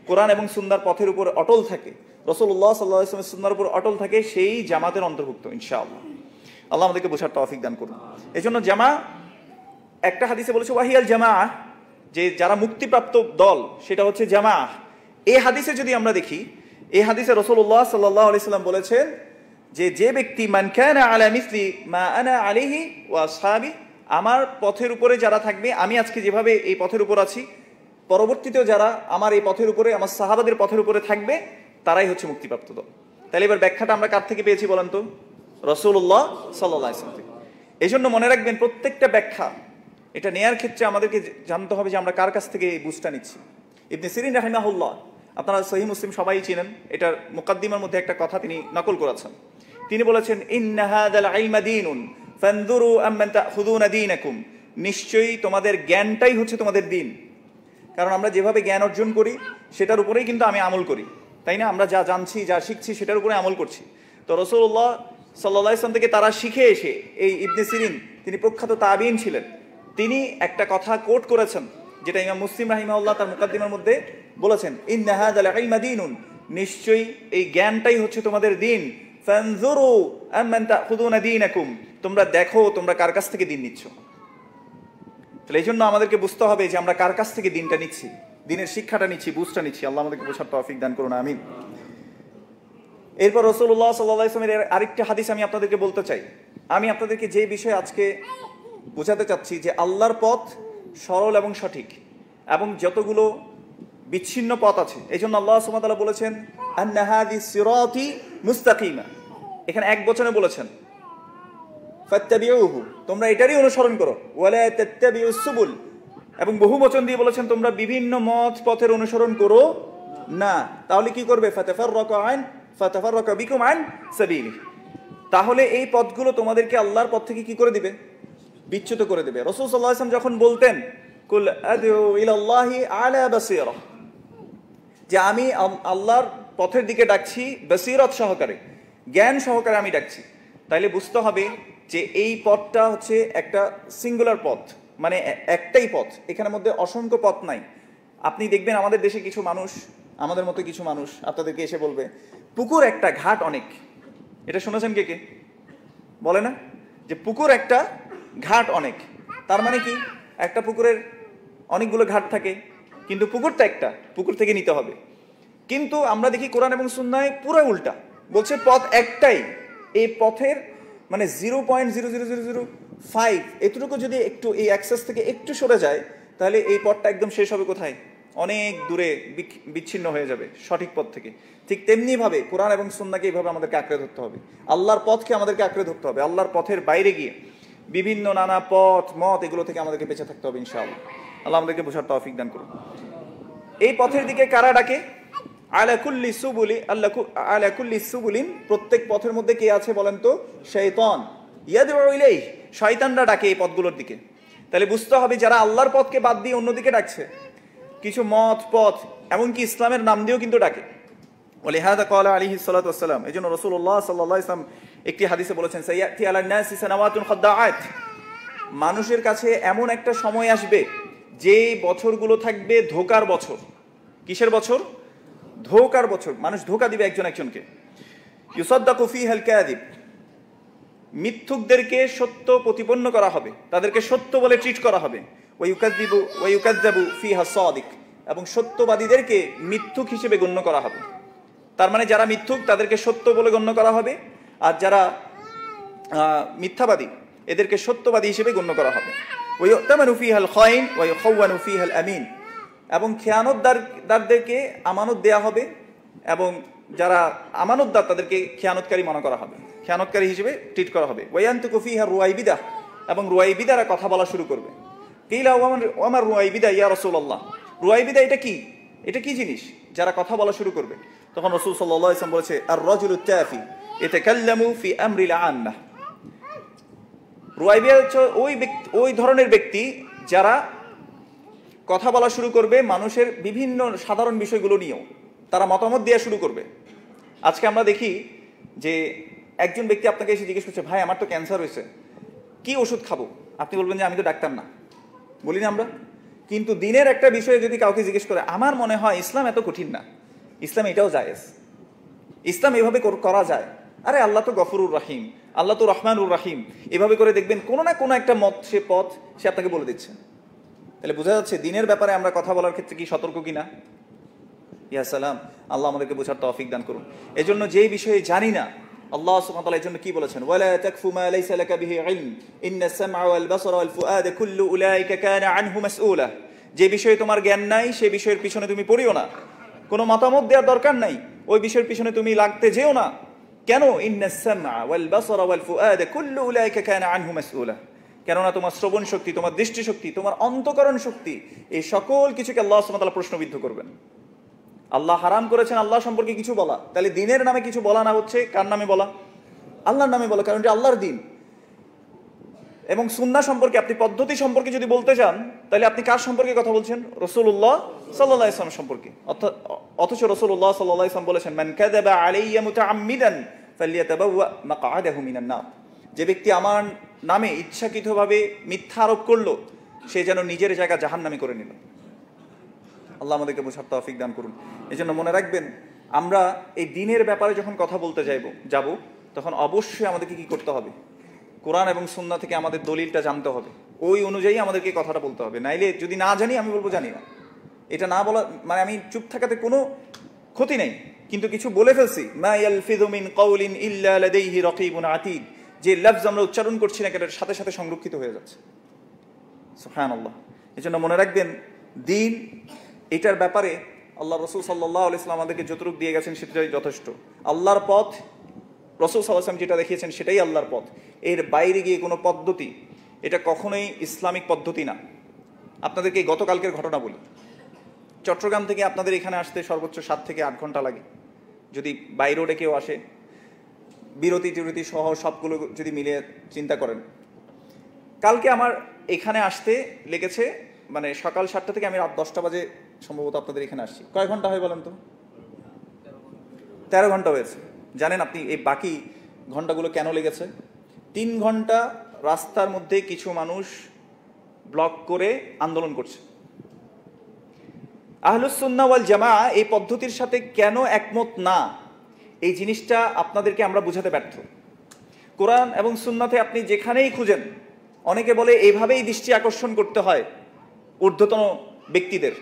কোরআন এবং সুন্নাহর পথের উপর অটল থাকে, রাসূলুল্লাহ সাল্লাল্লাহু আলাইহি ওয়াসাল্লামের সুন্নাহর উপর অটল থাকে, সেই জামাতের অন্তর্ভুক্ত ইনশাআল্লাহ। আল্লাহ আমাদেরকে বোঝার তৌফিক দান করুন। এই জন্য জামা, একটা হাদিসে বলেছে ওয়াহিয়াল জামাআহ, যে যারা মুক্তিপ্রাপ্ত দল সেটা হচ্ছে জামাআহ। এই হাদিসে যদি আমরা দেখি, এই হাদিসে রাসূলুল্লাহ সাল্লাল্লাহু আলাইহি সাল্লাম বলেছেন যে যে ব্যক্তি মান কানা আলা মিসলি মা আনা আলাইহি ওয়া আসহাবি, আমার পথের উপরে যারা থাকবে, আমি আজকে যেভাবে এই পথের উপর আছি, পরবর্তীতেও যারা আমার এই পথের উপরে, আমার সাহাবাদের পথের উপরে থাকবে, তারাই হচ্ছে মুক্তিপ্রাপ্ত দল। তাহলে এবার ব্যাখ্যাটা আমরা কার থেকে পেয়েছি বলেন তো? রাসূলুল্লাহ সাল্লাল্লাহু আলাইহি ওয়াসাল্লাম থেকে। এই জন্য মনে রাখবেন, প্রত্যেকটা ব্যাখ্যা এটা নেয়ার ক্ষেত্রে আমাদেরকে জানতে হবে যে আমরা কার কাছ থেকে এই বুঝটা নিচ্ছি। ইবনে সিরিন রাহিমাহুল্লাহ, আপনারা সহিহ মুসলিম সবাই চিনেন, এটার মুকাদ্দিমার মধ্যে একটা কথা তিনি নকল করেছেন। তিনি বলেছেন ইন্না হাযাল ইলমা দীনুন ফানজুরু আম্মান তাখুযুনা দীনাকুম, নিশ্চয়ই তোমাদের জ্ঞানটাই হচ্ছে তোমাদের দিন। কারণ আমরা যেভাবে জ্ঞান অর্জন করি সেটার উপরেই কিন্তু আমি আমল করি, তাই না? আমরা যা জানছি, যা শিখছি, সেটার উপরে আমল করছি। তো রাসূলুল্লাহ সাল্লাল্লাহু আলাইহি ওয়াসাল্লাম থেকে তারা শিখে এসে, এই ইবনে সিরিন তিনি প্রখ্যাত তাবিঈন ছিলেন, তিনি একটা কথা কোট করেছেন যেটা ইমাম মুসলিম রাহিমাহুল্লাহ তার মুকাদ্দিমার মধ্যে বলেছেন, ইন্না হাযাল ইলমা দীনুন, নিশ্চয়ই এই জ্ঞানটাই হচ্ছে তোমাদের দিন। ফানজুরু আম্মান তাখুযুনা দীনাকুম, তোমরা দেখো তোমরা কার কাছ থেকে দিন নিচ্ছ। তাহলে এই জন্য আমাদেরকে বুঝতে হবে যে আমরা কার কাছ থেকে দিনটা নিচ্ছি, দিনের শিক্ষাটা নিচ্ছি, বুঝটা নিচ্ছি। আল্লাহ আমাদেরকে বোঝার তৌফিক দান করুন, আমিন। এরপর রাসূলুল্লাহ সাল্লাল্লাহু আলাইহি ওয়াসাল্লামের আরেকটা হাদিস আমি আপনাদেরকে বলতে চাই। আমি আপনাদেরকে যে বিষয়ে আজকে বোঝাতে চাচ্ছি যে আল্লাহর পথ সরল এবং সঠিক, এবং যতগুলো বিচ্ছিন্ন পথ আছে এই জন্য আল্লাহ সুবহানাহু ওয়া তাআলা বলেছেন আন্না হাযি সিরাতি মুস্তাকিমা, এখানে এক বচনে বলেছেন ফাত্তাবিউহু, তোমরা এটারই অনুসরণ করো, ওয়ালা তাত্তাবিউস সুবুল, এবং বহু বচন দিয়ে বলেছেন তোমরা বিভিন্ন মত পথের অনুসরণ করো না, তাহলে কি করবে ফাতাফাররাকা বিকুম আন সাবিলি, তাহলে এই পথগুলো তোমাদেরকে আল্লাহর পথ থেকে কি করে দিবে, বিচ্যুত করে দেবে। রাসূল সাল্লাল্লাহু আলাইহি ওয়াসাল্লাম যখন বলতেন কুল আদউ ইলাল্লাহি আলা বাসীরা, যে আমি আল্লাহর পথের দিকে ডাকছি বসীরত সহকারে, জ্ঞান সহকারে আমি ডাকছি, তাইলে বুঝতে হবে যে এই পথটা হচ্ছে একটা সিঙ্গুলার পথ, মানে একটাই পথ, এখানের মধ্যে অসংখ্য পথ নাই। আপনি দেখবেন আমাদের দেশে কিছু মানুষ, আমাদের মতো কিছু মানুষ আপনাদেরকে এসে বলবে পুকুর একটা ঘাট অনেক, এটা শুনেছেন কে কে বলে না যে পুকুর একটা ঘাট অনেক, তার মানে কি একটা পুকুরের অনেকগুলো ঘাট থাকে কিন্তু পুকুরটা একটা, পুকুর থেকে নিতে হবে। কিন্তু আমরা দেখি কোরআন এবং সুন্নাহয় পুরো উল্টা, বলছে পথ একটাই, এই পথের মানে 0.00005 এতটুকু যদি একটু এই অ্যাক্সেস থেকে একটু সরে যায় তাহলে এই পথটা একদম শেষ হবে কোথায়, অনেক দূরে বিচ্ছিন্ন হয়ে যাবে সঠিক পথ থেকে। ঠিক তেমনিভাবে কোরআন এবং সুন্নাহকে এইভাবে আমাদেরকে আঁকড়ে ধরতে হবে, আল্লাহর পথকে আমাদেরকে আঁকড়ে ধরতে হবে, আল্লাহর পথের বাইরে গিয়ে বিভিন্ন নানা পথ মত এগুলো থেকে আমাদেরকে বেঁচে থাকতে হবে ইনশাআল্লাহ। আল্লাহ আমাদেরকে বোঝার তৌফিক দান করুন। এই পথের দিকে কারা ডাকে, আলা কুল্লি সুবুলি আলা কুল্লি সুবুলিন, প্রত্যেক পথের মধ্যে কে আছে বলেন তো, শয়তান, ইয়াদউ ইলাইহি, শয়তানরা ডাকে এই পথগুলোর দিকে। তাহলে বুঝতে হবে যারা আল্লাহর পথকে বাদ দিয়ে অন্যদিকে ডাকছে, কিছু মত পথ এমনকি ইসলামের নাম দিয়েও কিন্তু ডাকে। ওয়ালিহাযা ক্বালা আলাইহিস সালাতু ওয়াস সালাম, এজন্য রাসূলুল্লাহ সাল্লাল্লাহু আলাইহি ওয়াসাল্লাম একটি হাদিসে বলেছেন সাইয়াতি আলান নাসি সানাওয়াতুন খাদ্দাআত, মানুষের কাছে এমন একটা সময় আসবে যে বছরগুলো থাকবে ধোঁকার বছর। কিসের বছর? ধোঁকার বছর। মানুষ ধোঁকা দিবে একজন একজনকে। ইউসাদ্দাকু ফীহাল কাযিব, মিথ্যুকদেরকে সত্য প্রতিপন্ন করা হবে, তাদেরকে সত্য বলে ট্রিট করা হবে। ওয়া ইউকাযযাবু ফীহা সাদিক, এবং সত্যবাদীদেরকে মিথ্যুক হিসেবে গণ্য করা হবে। তার মানে যারা মিথ্যুক তাদেরকে সত্য বলে গণ্য করা হবে, আর যারা মিথ্যাবাদী এদেরকে সত্যবাদী হিসেবে গণ্য করা হবে। ওয়া ইউতামানু ফীহাল খাইন ওয়া ইউখাওয়ানু ফীহাল আমিন, এবং খেয়ানতদারদেরকে আমানত দেয়া হবে, এবং যারা আমানতদার তাদেরকে খেয়ানতকারী মনে করা হবে, খেয়ানতকারী হিসেবে ট্রিট করা হবে। ওয়ায়ান্তিকু ফীহা রুয়াইবিদা, এবং রুয়াইবিদারা কথা বলা শুরু করবে। কিলা ওয়ামার রুয়াইবিদা ইয়া রাসূলুল্লাহ, রুয়াইবিদা এটা কি, এটা কি জিনিস যারা কথা বলা শুরু করবে? তখন রাসূল সাল্লাল্লাহু আলাইহি ওয়াসাল্লাম বলেছে আর রাজুলুত তাফি ইয়াতাকাল্লামু ফি আমরিল আম্মাহ, রুয়াইবিদা হচ্ছে ওই ধরনের ব্যক্তি যারা কথা বলা শুরু করবে মানুষের বিভিন্ন সাধারণ বিষয়গুলো নিয়েও, তারা মতামত দেওয়া শুরু করবে। আজকে আমরা দেখি যে একজন ব্যক্তি আপনাকে এসে জিজ্ঞেস করছে, ভাই আমার তো ক্যান্সার হয়েছে, কি ওষুধ খাবো? আপনি বলবেন যে আমি তো ডাক্তার না, বলি না আমরা? কিন্তু দিনের একটা বিষয়ে যদি কাউকে জিজ্ঞেস করে, আমার মনে হয় ইসলাম এত কঠিন না, ইসলাম এটাও জায়েজ, ইসলাম এভাবে করা যায়, আরে আল্লাহ তো গফুরুর রাহিম, আল্লাহ তো রহমানুর রাহিম, এভাবে করে দেখবেন কোনো না কোনো একটা পথ সে আপনাকে বলে দিচ্ছে। তাহলে বোঝা যাচ্ছে দিনের ব্যাপারে আমরা কথা বলার ক্ষেত্রে কি সতর্ক কিনা? ইয়া সালাম, আল্লাহ আমাদেরকে বোঝার তৌফিক দান করুন। এজন্য যেই বিষয়ে জানি না, আল্লাহ সুবহানাহু ওয়া তাআলা এজন্য কি বলেছেন, ওয়ালা তাকফু মা লাইসা লাকা বিহি ইলম ইন্নাস সামআ ওয়াল বাসারা ওয়াল ফুআদা কুল্লু উলাইকা কানা আনহু মাসউলা, যে বিষয়ে তোমার জ্ঞান নাই সেই বিষয়ের পিছনে তুমি পড়িও না, কোনো মতামত দেওয়ার দরকার নাই, ওই বিষয়ের পিছনে তুমি লাগতে যেও না। কেন? ইন্নাস সামআ ওয়াল বাসারা ওয়াল ফুআদা কুল্লু উলাইকা কানা আনহু মাসউলা, কেননা তোমার শ্রবণ শক্তি, তোমার দৃষ্টিশক্তি, তোমার অন্তঃকরণ শক্তি, এই সকল কিছুকে আল্লাহ সুবহানাহু ওয়া তাআলা প্রশ্নবিদ্ধ করবেন। আল্লাহ হারাম করেছেন আল্লাহ সম্পর্কে কিছু বলা, তাহলে দিনের নামে কিছু বলা না হচ্ছে কার নামে বলা? আল্লাহর নামে বলা, কারণ এটা আল্লাহর দিন। এবং সুন্নাহ সম্পর্কে, আপনি পদ্ধতি সম্পর্কে যদি বলতে চান তাহলে আপনি কার সম্পর্কে কথা বলছেন? রাসূলুল্লাহ সাল্লাল্লাহু আলাইহি ওয়াসাল্লাম সম্পর্কে। অথচ রাসূলুল্লাহ সাল্লাল্লাহু আলাইহি ওয়াসাল্লাম বলেছেন, মান কাযাবা আলাইয়া মুতাআম্মিদান ফালইয়াতাবাওয়া মাকআদাহু মিনান নার, যে ব্যক্তি আমার নামে ইচ্ছাকৃতভাবে মিথ্যা আরোপ করলো সে যেন নিজের জায়গা জাহান্নামী করে নিল। আল্লাহ আমাদেরকে বোঝার তৌফিক দান করুন। এই জন্য মনে রাখবেন, আমরা এই দিনের ব্যাপারে যখন কথা বলতে যাব তখন অবশ্যই আমাদেরকে কি করতে হবে? কোরআন এবং সুন্নাহ থেকে আমাদের দলিলটা জানতে হবে, ওই অনুযায়ী আমাদেরকে কথাটা বলতে হবে। নাইলে যদি না জানি আমি বলবো জানি না, এটা না বলা মানে আমি চুপ থাকাতে কোনো ক্ষতি নেই, কিন্তু কিছু বলে ফেলছি, মা ইয়ালফিযু মিন কাউলিন ইল্লা লাদাইহি রাকীবুন আতীদ, যে লফজ আমরা উচ্চারণ করছি না এটার সাথে সাথে সংরক্ষিত হয়ে যাচ্ছে। সুবহানাল্লাহ। এই জন্য মনে রাখবেন, দিন এটার ব্যাপারে আল্লাহ রসুল সাল্লাল্লাহু আলাইহি ওয়াসাল্লাম আমাদেরকে যতটুকু দিয়ে গেছেন সেটাই যথেষ্ট। আল্লাহর পথ, রসুল সাল্লাল্লাহু আলাইহি ওয়াসাল্লাম যেটা দেখিয়েছেন সেটাই আল্লাহর পথ। এর বাইরে গিয়ে কোনো পদ্ধতি, এটা কখনোই ইসলামিক পদ্ধতি না। আপনাদেরকে গতকালকের ঘটনা বলি। চট্টগ্রাম থেকে আপনাদের এখানে আসতে সর্বোচ্চ 7 থেকে 8 ঘন্টা লাগে যদি বাই রোডে কেউ আসে, বিরতি টিরতি সহ সবগুলো যদি মিলিয়ে চিন্তা করেন। কালকে আমার এখানে আসতে লেগেছে, মানে সকাল 7টা থেকে আমি রাত 10টা বাজে সম্ভবত আপনাদের এখানে আসছি। কয় ঘন্টা হয় বলেন তো? 13 ঘন্টা হয়েছে। জানেন আপনি এই বাকি ঘন্টাগুলো কেন লেগেছে? 3 ঘন্টা রাস্তার মধ্যে কিছু মানুষ ব্লক করে আন্দোলন করছে। আহলুস সুন্নাহ ওয়াল জামাআহ এই পদ্ধতির সাথে কেন একমত না, এই জিনিসটা আপনাদেরকে আমরা বুঝাতে ব্যর্থ। কোরআন এবং সুন্নাতে আপনি যেখানেই খুঁজেন, অনেকে বলে এইভাবেই দৃষ্টি আকর্ষণ করতে হয় ঊর্ধ্বতন ব্যক্তিদের।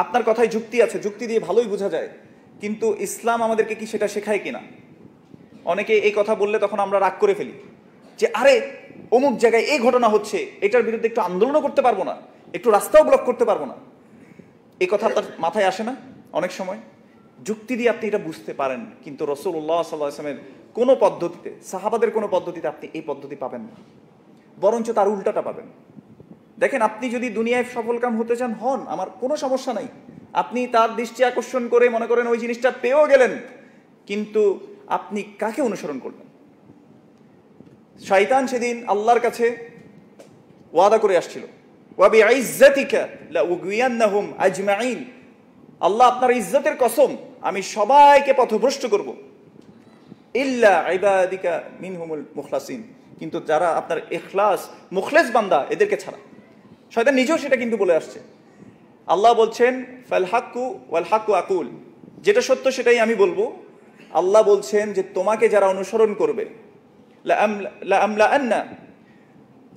আপনার কথায় যুক্তি আছে, যুক্তি দিয়ে ভালোই বোঝা যায়, কিন্তু ইসলাম আমাদেরকে কি সেটা শেখায় কিনা? অনেকে এই কথা বললে তখন আমরা রাগ করে ফেলি যে আরে অমুক জায়গায় এই ঘটনা হচ্ছে, এটার বিরুদ্ধে একটু আন্দোলনও করতে পারবো না, একটু রাস্তাও ব্লক করতে পারবো না। এই কথা আপনার মাথায় আসে না? অনেক সময় যুক্তি দিয়ে আপনি এটা বুঝতে পারেন, কিন্তু রাসূলুল্লাহ সাল্লাল্লাহু আলাইহি ওয়াসাল্লামের কোনো পদ্ধতিতে, সাহাবাদের কোনো পদ্ধতিতে আপনি এই পদ্ধতি পাবেন না, বরঞ্চ তার উল্টাটা পাবেন। দেখেন, আপনি যদি দুনিয়ায় সফলকাম হতে চান হন, আমার কোনো সমস্যা নাই। আপনি তার দৃষ্টি আকর্ষণ করে মনে করেন ওই জিনিসটা পেয়েও গেলেন, কিন্তু আপনি কাকে অনুসরণ করবেন? শয়তান সেদিন আল্লাহর কাছে ওয়াদা করে আসছিল, ওয়া বিইজ্জাতিকা লাউগিয়ান্নাহুম আজমাইন, আল্লাহ আপনার ইজ্জতের কসম, আমি সবাইকে পথভ্রষ্ট করব, ইল্লা ইবাদিকা মিনহুমুল মুখলাসিন, কিন্তু যারা আপনার ইখলাস মুখলেস বান্দা এদেরকে ছাড়া। শয়তান নিজেও সেটা কিন্তু বলে আসছে। আল্লাহ বলছেন ফাল হাক্কু ওয়াল হাক্কু আকুল, যেটা সত্য সেটাই আমি বলবো। আল্লাহ বলছেন যে তোমাকে যারা অনুসরণ করবে, লা আমলাআন্না,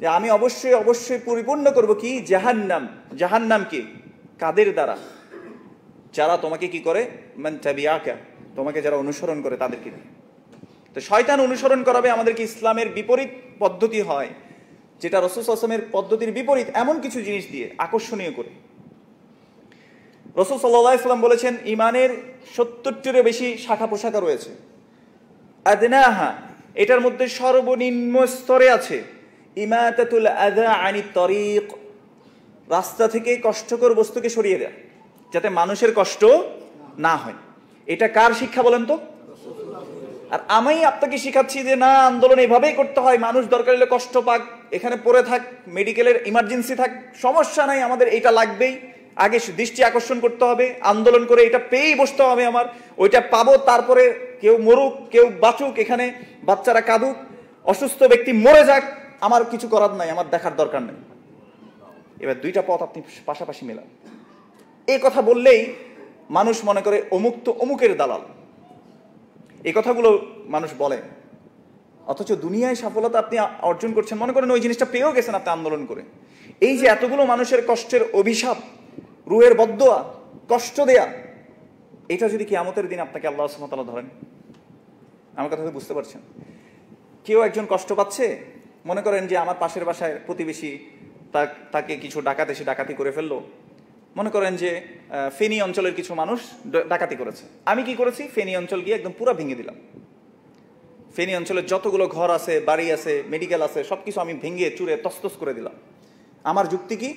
যে আমি অবশ্যই অবশ্যই পরিপূর্ণ করব কি জাহান্নাম। জাহান্নাম কি? কাদের দ্বারা? যারা তোমাকে কি করে, মান তাবিআকা, তোমাকে যারা অনুসরণ করে তাদেরকে। তো শয়তান অনুসরণ করাবে আমাদেরকে ইসলামের বিপরীত পদ্ধতি হয়, যেটা রাসূল সাল্লাল্লাহু আলাইহি ওয়াসাল্লামের পদ্ধতির বিপরীত, এমন কিছু জিনিস দিয়ে আকর্ষণীয় করে। রাসূল সাল্লাল্লাহু আলাইহি ওয়াসাল্লাম বলেছেন ঈমানের 70টিরও বেশি শাখা প্রশাখা রয়েছে। আদনাহা, এটার মধ্যে সর্বনিম্ন স্তরে আছে ইমাতাতুল আযা আনিত তরিক, রাস্তা থেকে কষ্টকর বস্তুকে সরিয়ে দেয়া, যাতে মানুষের কষ্ট না হয়। এটা কার শিক্ষা বলেন তো? আর আমি আপনাকে শিখাচ্ছি যে না, আন্দোলন এভাবেই করতে হয়, মানুষ দরকার হলে কষ্ট পাক, এখানে পড়ে থাক, মেডিকেলের ইমার্জেন্সি থাক, সমস্যা নাই, আমাদের এটা লাগবেই, আগে দৃষ্টি আকর্ষণ করতে হবে, আন্দোলন করে এটা পেয়েই বসতে হবে, আমার ওইটা পাবো, তারপরে কেউ মরুক কেউ বাঁচুক, এখানে বাচ্চারা কাঁদুক, অসুস্থ ব্যক্তি মরে যাক, আমার কিছু করার নাই, আমার দেখার দরকার নেই। এবার দুইটা পথ আপনি পাশাপাশি মেলান। এই কথা বললেই মানুষ মনে করে অমুক তো অমুকের দালাল, এই কথাগুলো মানুষ বলে। অথচ দুনিয়ায় সফলতা আপনি অর্জন করছেন, মনে করেন ওই জিনিসটা পেয়েও গেছেন আপনি আন্দোলন করে। এই যে এতগুলো মানুষের কষ্টের অভিশাপ, রুহের বদদোয়া, কষ্ট দেয়া, এটা যদি কিয়ামতের দিন আপনাকে আল্লাহ সুবহানাহু ওয়া তাআলা ধরেন, আমার কথা তো বুঝতে পারছেন? কেউ একজন কষ্ট পাচ্ছে, মনে করেন যে আমার পাশের বাসায় প্রতিবেশী, তাকে কিছু ডাকাত এসে ডাকাতি করে ফেললো। মনে করেন যে ফেনী অঞ্চলের কিছু মানুষ ডাকাতি করেছে, আমি কি করেছি, ফেনী অঞ্চল গিয়ে একদম পুরো ভেঙে দিলাম। ফেনী অঞ্চলের যতগুলো ঘর আছে, বাড়ি আছে, মেডিকেল আছে, সবকিছু আমি ভেঙে চুরে তছতছ করে দিলাম। আমার যুক্তি কি?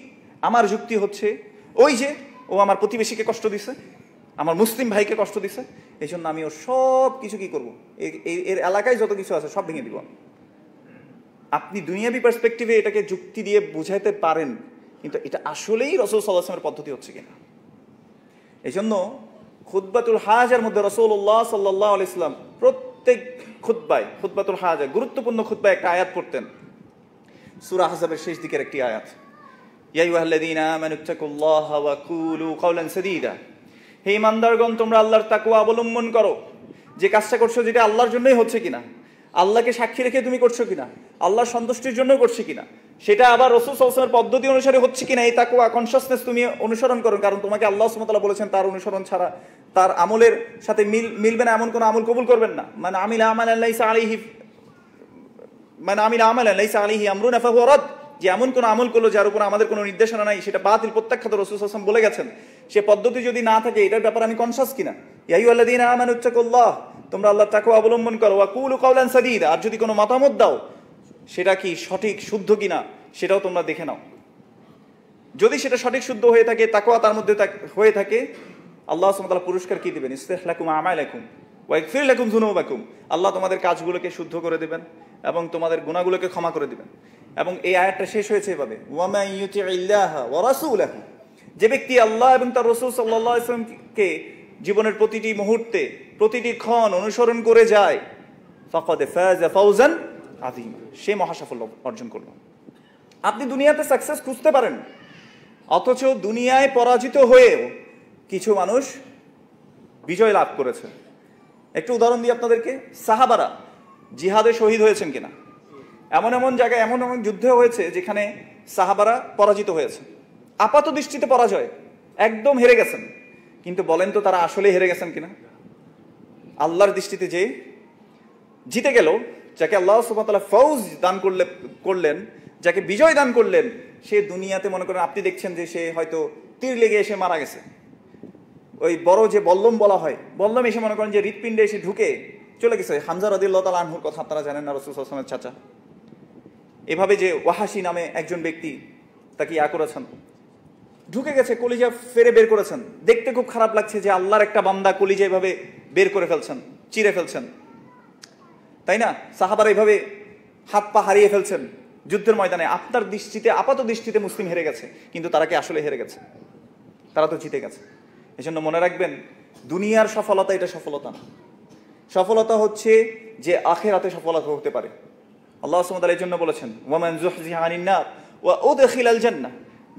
আমার যুক্তি হচ্ছে ওই যে ও আমার প্রতিবেশীকে কষ্ট দিছে, আমার মুসলিম ভাইকে কষ্ট দিছে, এই জন্য আমি ওর সব কিছু কি করবো, এর এলাকায় যত কিছু আছে সব ভেঙে দিব। আপনি দুনিয়াবি পার্সপেক্টিভে এটাকে যুক্তি দিয়ে বুঝাইতে পারেন, কিন্তু এটা আসলেই রাসূল সাল্লাল্লাহু আলাইহি ওয়াসাল্লামের পদ্ধতি হচ্ছে কিনা। এই জন্য খুতবাতুল হাজার মধ্যে রাসূলুল্লাহ সাল্লাল্লাহু আলাইহি ওয়াসাল্লাম প্রত্যেক খুতবায়, খুতবাতুল হাজা গুরুত্বপূর্ণ খুতবায় একটা আয়াত পড়তেন, সূরা আহজাবের শেষ দিকের একটি আয়াত, ইয়া আইয়ুহাল্লাযীনা আমানুত্তাকুল্লাহা ওয়া কুলু কাওলান সাদীদা, হে ঈমানদারগণ তোমরা আল্লাহর তাকওয়া অবলম্বন করো। যে কাজটা করছো যেটা আল্লাহর জন্যই হচ্ছে কিনা, আল্লাহকে সাক্ষী রেখে তুমি করছো কিনা, আল্লাহর সন্তুষ্টির জন্য করছো কিনা, সেটা আবার রাসূল সাল্লাল্লাহু আলাইহি ওয়াসাল্লামের পদ্ধতি অনুসারে হচ্ছে কিনা, এই তাকওয়া কনশাসনেস তুমি অনুসরণ করো। কারণ তোমাকে আল্লাহ সুবহানাহু ওয়া তাআলা বলেছেন তার অনুসরণ ছাড়া, তার আমলের সাথে মিলবে না এমন কোনো আমল কবুল করবেন না। মানে আমিলা আমালান লাইসা আলাইহি মানে আমিলা আমালান লাইসা আলাইহি আমরুনা ফাহুয়া রাদ, যে এমন কোন আমল করলো যার উপর আমাদের কোনো নির্দেশনা নাই সেটা বাতিল, প্রত্যাখ্যাত। রাসূল সাল্লাল্লাহু আলাইহি ওয়াসাল্লাম বলে গেছেন। সে পদ্ধতি যদি না থাকে এটার ব্যাপারে আমি কনসাস কিনা। ইয়া আইয়ুহাল্লাযীনা আমানুত্তাকুল্লাহ, তোমরা আল্লাহর তাকওয়া অবলম্বন করো। ওয়া কুলু কাওলান সাদীদা, আর যদি কোনো মতামত দাও সেটা কি সঠিক শুদ্ধ কিনা সেটাও তোমরা দেখে নাও। যদি সেটা সঠিক শুদ্ধ হয়ে থাকে, তাকওয়া তার মধ্যে হয়ে থাকে, আল্লাহ সুবহানাহু ওয়া তাআলা পুরস্কার কি দিবেন? ইসলিহ লাকুম আমালাকুম ওয়া ইগফির লাকুম যুনুবাকুম, আল্লাহ তোমাদের কাজগুলোকে শুদ্ধ করে দিবেন এবং তোমাদের গুনাহগুলোকে ক্ষমা করে দিবেন। এবং এই আয়াতটা শেষ হয়েছে এভাবে, ওয়া মান ইউতিইল্লাহা ওয়া রাসূলাহু, যে ব্যক্তি আল্লাহ এবং তার রাসূল সাল্লাল্লাহু আলাইহি ওয়াসাল্লামকে জীবনের প্রতিটি মুহূর্তে প্রতিটি ক্ষণ অনুসরণ করে যায়, ফাকাদ ফাযা ফাওজান আযীমা, সে মহাসাফল্য অর্জন করল। আপনি দুনিয়াতে সাকসেস খুঁজতে পারেন, অথচ দুনিয়ায় পরাজিত হয়েও কিছু মানুষ বিজয় লাভ করেছে। একটু উদাহরণ দিই আপনাদেরকে। সাহাবারা জিহাদে শহীদ হয়েছেন কিনা? এমন এমন জায়গায় এমন এমন যুদ্ধ হয়েছে যেখানে সাহাবারা পরাজিত হয়েছে, আপাত দৃষ্টিতে পরাজয়, একদম হেরে গেছেন। কিন্তু বলেন তো তারা আসলে হেরে গেছেন কিনা? আল্লাহর দৃষ্টিতে যে জিতে গেল, যাকে আল্লাহ সুবহানাহু ওয়া তাআলা ফৌজ দান করলেন, যাকে বিজয় দান করলেন, সে দুনিয়াতে মনে করেন আপনি দেখছেন যে সে হয়তো তীর লেগে এসে মারা গেছে। ওই বড় যে বল্লম বলা হয়, বল্লম এসে মনে করেন যে হৃৎপিণ্ডে এসে ঢুকে চলে গেছে। হামজা রাদিয়াল্লাহু তাআলা আনহুর কথা আপনারা জানেন না, রাসূল সাল্লাল্লাহু আলাইহি ওয়াসাল্লামের চাচা। এভাবে যে ওয়াহাশি নামে একজন ব্যক্তি, তাকে করেছেন, ঢুকে গেছে, কলিজা ফেরে বের করেছেন। দেখতে খুব খারাপ লাগছে যে আল্লাহর একটা বান্দা কলিজা এভাবে বের করে ফেলছেন, চিরে ফেলছেন, তাই না? সাহাবারা এইভাবে হাত পা হারিয়ে ফেলছেন যুদ্ধের ময়দানে। আপনার দৃষ্টিতে, আপাত দৃষ্টিতে মুসলিম হেরে গেছে, কিন্তু তারা কি আসলে হেরে গেছে? তারা তো জিতে গেছে। এজন্য মনে রাখবেন, দুনিয়ার সফলতা এটা সফলতা না। সফলতা হচ্ছে যে আখিরাতে সফলতা হতে পারে। আল্লাহ সুবহানাহু ওয়া তাআলা এই জন্য বলেছেন, ওয়া মান যুহজিহা আনিন নার ওয়া উদখিলাল জান্নাহ,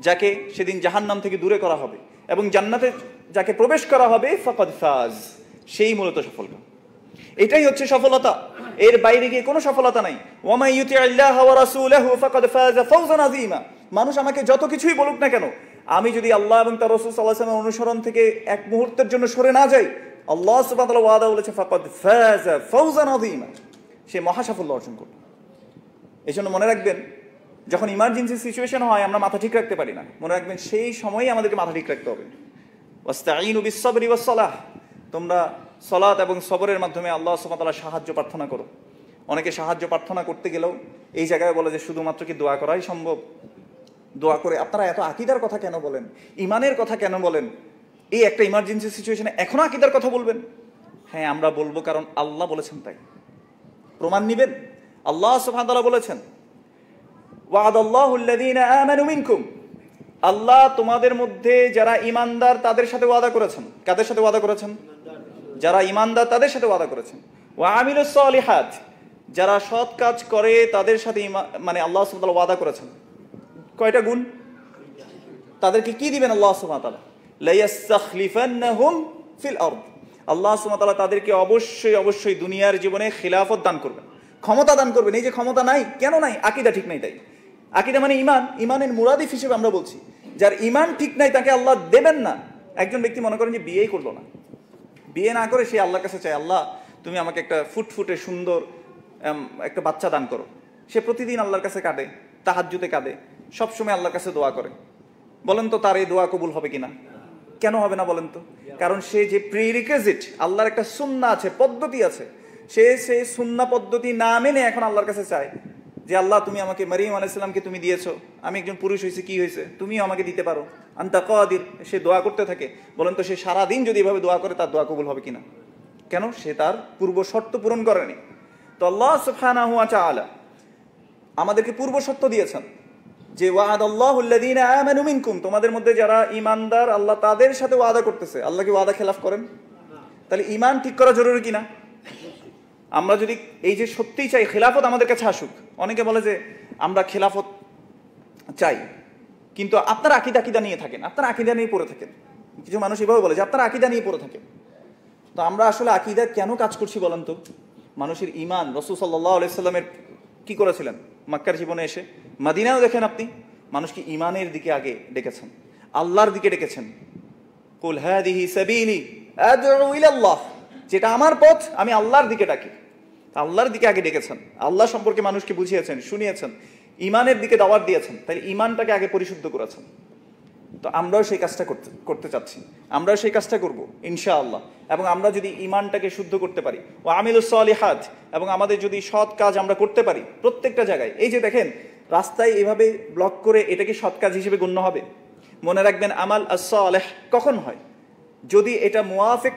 যাকে সেদিন জাহান্নাম থেকে দূরে করা হবে এবং জান্নাতে যাকে প্রবেশ করা হবে, ফাকাদ ফাজ, সেই মূলত সফল। এটাই হচ্ছে সফলতা, এর বাইরে গিয়ে কোনো সফলতা নাই। ওয়া মান ইউতিইল্লাহা ওয়া রাসূলাহু ফাকাদ ফাযা ফাওজান আযীমা। মানুষ আমাকে যত কিছুই বলুক না কেন, আমি যদি আল্লাহ এবং তার রাসূল সাল্লাল্লাহু আলাইহি ওয়াসাল্লামের অনুসরণ থেকে এক মুহূর্তের জন্য সরে না যাই, আল্লাহ সুবহানাহু ওয়া তাআলা ওয়াদা বলেছে ফাকাদ ফাযা ফাওজান আযীমা, সে মহাসাফল্য অর্জন করবে। এজন্য মনে রাখবেন, যখন ইমার্জেন্সি সিচুয়েশন হয় আমরা মাথা ঠিক রাখতে পারি না, মনে রাখবেন সেই সময়ই আমাদেরকে মাথা ঠিক রাখতে হবে। ওয়াস্তাঈনু বিস-সাবরি ওয়াস-সালাহ, তোমরা সালাত এবং সবরের মাধ্যমে আল্লাহ সুবহানাহু ওয়া তাআলা সাহায্য প্রার্থনা করো। অনেকে সাহায্য প্রার্থনা করতে গেলেও এই জায়গায় বলে যে শুধুমাত্র কি দোয়া করাই সম্ভব? দোয়া করে আপনারা এত আকীদার কথা কেন বলেন, ইমানের কথা কেন বলেন? এই একটা ইমার্জেন্সি সিচুয়েশনে এখনো আকীদার কথা বলবেন? হ্যাঁ, আমরা বলবো, কারণ আল্লাহ বলেছেন তাই। প্রমাণ নিবেন? আল্লাহ সুবহানাহু ওয়া তাআলা বলেছেন, ওয়া'দাল্লাহুল্লাযীনা আমানু মিনকুম, আল্লাহ তোমাদের মধ্যে যারা ঈমানদার তাদের সাথে ওয়াদা করেছেন। কাদের সাথে ওয়াদা করেছেন? যারা ঈমানদার তাদের সাথে ওয়াদা করেছেন। ওয়া আমিলুস সালিহাত, যারা সৎ কাজ করে তাদের সাথে মানে আল্লাহ সুবহানাহু ওয়া তাআলা ওয়াদা করেছেন। কয়টা গুণ? তাদেরকে কি দিবেন আল্লাহ সুবহানাহু ওয়া তাআলা? লা ইয়াস্তাখলিফান্নাহুম ফিল আরদ, আল্লাহ সুবহানাহু ওয়া তাআলা তাদেরকে অবশ্যই অবশ্যই দুনিয়ার জীবনে খিলাফত দান করবেন, ক্ষমতা দান করবেন। এই যে ক্ষমতা নাই, কেন নাই? আকীদা ঠিক নাই তাই। আকীদা মানে ঈমান, ঈমানের মুরাদিফ হিসেবে আমরা বলছি। যার ঈমান ঠিক নাই তাকে আল্লাহ দেবেন না। একজন ব্যক্তি মনে করেন যে বিয়েই করলো না, বিয়ে না করে সে আল্লাহর কাছে চায়, আল্লাহ তুমি আমাকে একটা ফুটফুটে সুন্দর একটা বাচ্চা দান করো। সে প্রতিদিন আল্লাহর কাছে কাঁদে, তাহাজ্জুদে কাঁদে, সবসময় আল্লাহর কাছে দোয়া করে। বলেন তো তার এই দোয়া কবুল হবে কিনা? কেন হবে না বলেন তো? কারণ সে যে প্রিরিকুইজিট, আল্লাহর একটা সুন্নাহ আছে, পদ্ধতি আছে, সে সেই সুন্নাহ পদ্ধতি না মেনে এখন আল্লাহর কাছে চায় যে আল্লাহ তুমি আমাকে, মারিয়াম আলাইহিস সালামকে তুমি দিয়েছো, আমি একজন পুরুষ হয়েছে, কি হয়েছে, তুমিও আমাকে দিতে পারো, আনতা কাদির। সে দোয়া করতে থাকে। বলেন তো সে সারাদিন যদি এভাবে দোয়া করে তার দোয়া কবুল হবে কিনা? কেন? সে তার পূর্ব শর্ত পূরণ করেনি। তো আল্লাহ সুবহানাহু ওয়া তাআলা আমাদেরকে পূর্ব শর্ত দিয়েছেন যে ওয়া'দাল্লাহুল্লাযীনা আমানু মিনকুম, তোমাদের মধ্যে যারা ঈমানদার আল্লাহ তাদের সাথে ওয়াদা করতেছে। আল্লাহ কি ওয়াদা খেলাফ করেন? তাহলে ঈমান ঠিক করা জরুরি কিনা? আমরা যদি এই যে সত্যিই চাই খেলাফত আমাদের কাছে আসুক, অনেকে বলে যে আমরা খেলাফত চাই, কিন্তু আপনারা আকীদা নিয়ে থাকেন, আপনারা আকীদা নিয়ে পড়ে থাকেন। কিছু মানুষ এভাবে বলে যে আপনারা আকীদা নিয়ে পড়ে থাকেন। তো আমরা আসলে আকীদা কেন কাজ করছি বলেন তো? মানুষের ঈমান, রাসূল সাল্লাল্লাহু আলাইহি সাল্লামের কি করেছিলেন মক্কার জীবনে এসে? মদিনায়ও দেখেন আপনি, মানুষকে ঈমানের দিকে আগে ডেকেছেন, আল্লাহর দিকে ডেকেছেন। কুল হাদিহি সাবিলি আদউ ইলাল্লাহ, যেটা আমার পথ, আমি আল্লাহর দিকে ডাকি। আল্লাহর দিকে আগে ডেকেছেন, আল্লাহ সম্পর্কে মানুষকে বুঝিয়েছেন, শুনিয়েছেন, ইমানের দিকে দাওয়াত দিয়েছেন, তাই ইমানটাকে আগে পরিশুদ্ধ করেছেন। তো আমরাও সেই কাজটা করতে চাচ্ছি, আমরাও সেই কাজটা করব ইনশাআল্লাহ। এবং আমরা যদি ইমানটাকে শুদ্ধ করতে পারি, ও আমিলুস সালিহাত, এবং আমাদের যদি সৎ কাজ আমরা করতে পারি প্রত্যেকটা জায়গায়। এই যে দেখেন রাস্তায় এভাবে ব্লক করে, এটা কি সৎ কাজ হিসেবে গণ্য হবে? মনে রাখবেন আমাল আস-সালেহ কখন হয়? যদি এটা মুওয়াফিক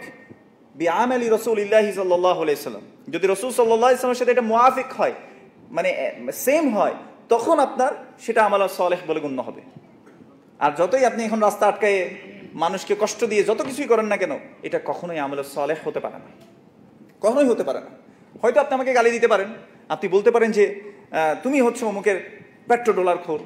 বিআমালি রাসূলিল্লাহি সাল্লাল্লাহু আলাইহি সাল্লাম, যদি রাসূল সাল্লাল্লাহু আলাইহি সাল্লামের সাথে এটা মুওয়াফিক হয়, মানে সেম হয়, তখন আপনার সেটা আমাল আস-সালেহ বলে গণ্য হবে। আর যতই আপনি এখন রাস্তা আটকায়ে মানুষকে কষ্ট দিয়ে যত কিছুই করেন না কেন, এটা কখনোই আমল সালেহ হতে পারে না, কখনোই হতে পারে না। হয়তো আপনি আমাকে গালি দিতে পারেন, আপনি বলতে পারেন যে তুমি হচ্ছে অমুকের পেট্রোডলার খোর,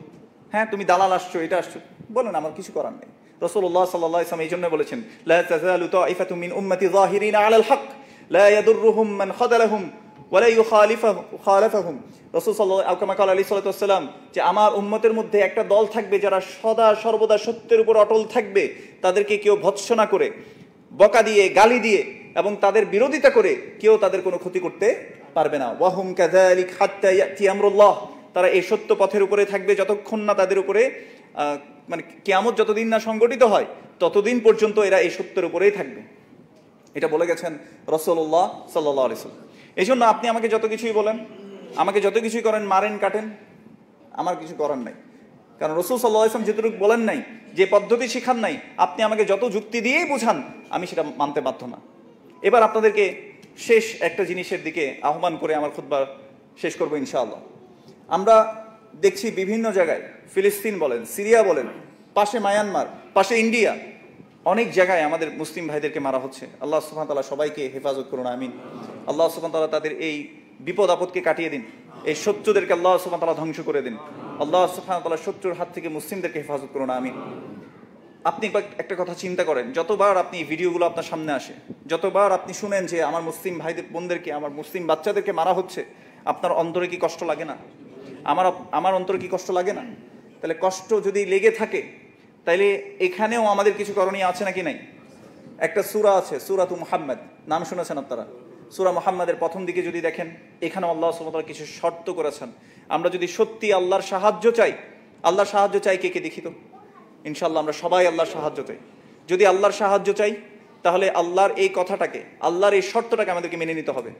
হ্যাঁ তুমি দালাল আসছো, এটা আসছো, বলেন, আমার কিছু করার নেই। রাসূলুল্লাহ সাল্লাল্লাহু আলাইহি ওয়াসাল্লাম এই জন্য বলেছেন, লা তাযালু তাইফাতুম মিন উম্মতি যাহিরিনা আলাল হক লা ইয়াদুররুহুম মান খাযালাহুম ওয়া লা ইউখালিফুহুম। রাসূল সাল্লাল্লাহু আলাইহি ওয়াসাল্লাম যে আমার উম্মতের মধ্যে একটা দল থাকবে যারা সদা সর্বদা সত্যের উপর অটল থাকবে, তাদেরকে কেউ ভৎসনা করে, বকা দিয়ে, গালি দিয়ে এবং তাদের বিরোধিতা করে কেউ তাদের কোনো ক্ষতি করতে পারবে না। ওয়াহুম কাযালিক হাত্তা ইয়াতি আমরুল্লাহ, তারা এই সত্য পথের উপরে থাকবে যতক্ষণ না তাদের উপরে মানে কিয়ামত যতদিন না সংগঠিত হয় ততদিন পর্যন্ত এরা এই সত্যের উপরেই থাকবে। এটা বলে গেছেন রাসূলুল্লাহ সাল্লাল্লাহু আলাইহি ওয়াসাল্লাম। এই জন্য আপনি আমাকে যত কিছুই বলেন, আমাকে যত কিছুই করেন, মারেন কাটেন, আমার কিছু করার নাই। কারণ রাসূল সাল্লাল্লাহু আলাইহি ওয়াসাল্লাম যেটুকু বলেন নাই, যে পদ্ধতি শিখান নাই, আপনি আমাকে যত যুক্তি দিয়েই বুঝান, আমি সেটা মানতে বাধ্য না। এবার আপনাদেরকে শেষ একটা জিনিসের দিকে আহ্বান করে আমার খুতবা শেষ করবো ইনশাআল্লাহ। আমরা দেখছি বিভিন্ন জায়গায়, ফিলিস্তিন বলেন, সিরিয়া বলেন, পাশে মায়ানমার, পাশে ইন্ডিয়া, অনেক জায়গায় আমাদের মুসলিম ভাইদেরকে মারা হচ্ছে। আল্লাহ সুবহানাহু ওয়া তাআলা সবাইকে হেফাজত করুন, আমিন। আল্লাহ সুবহানাহু ওয়া তাআলা তাদের এই বিপদ আপদকে কাটিয়ে দিন, এই শত্রুদেরকে আল্লাহ সুবহানাহু ওয়া তাআলা ধ্বংস করে দিন। আল্লাহ সুবহানাহু ওয়া তাআলা শত্রুর হাত থেকে মুসলিমদেরকে হেফাজত করুন, আমিন। আপনি একটা কথা চিন্তা করেন, যতবার আপনি ভিডিওগুলো আপনার সামনে আসে, যতবার আপনি শুনেন যে আমার মুসলিম ভাইদের বোনদেরকে, আমার মুসলিম বাচ্চাদেরকে মারা হচ্ছে, আপনার অন্তরে কি কষ্ট লাগে না? আমার অন্তরে কি কষ্ট লাগে না? তাহলে কষ্ট যদি লেগে থাকে, তাইলে এখানেও আমাদের কিছু করণীয় আছে নাকি নাই? একটা সূরা আছে, সূরাতু মুহাম্মদ, নাম শুনেছেন আপনারা? সূরা মুহাম্মাদের প্রথম দিকে যদি দেখেন, এখানে আল্লাহ সুবহানাহু ওয়া তাআলা কিছু শর্ত করেছেন। আমরা যদি সত্যি আল্লাহর সাহায্য চাই, আল্লাহর সাহায্য চাই, কে কে দেখি তো? ইনশাআল্লাহ আমরা সবাই আল্লাহর সাহায্য চাই। যদি আল্লাহর সাহায্য চাই, তাহলে আল্লাহর এই কথাটাকে, আল্লাহর এই শর্তটাকে আমাদেরকে মেনে নিতে হবে।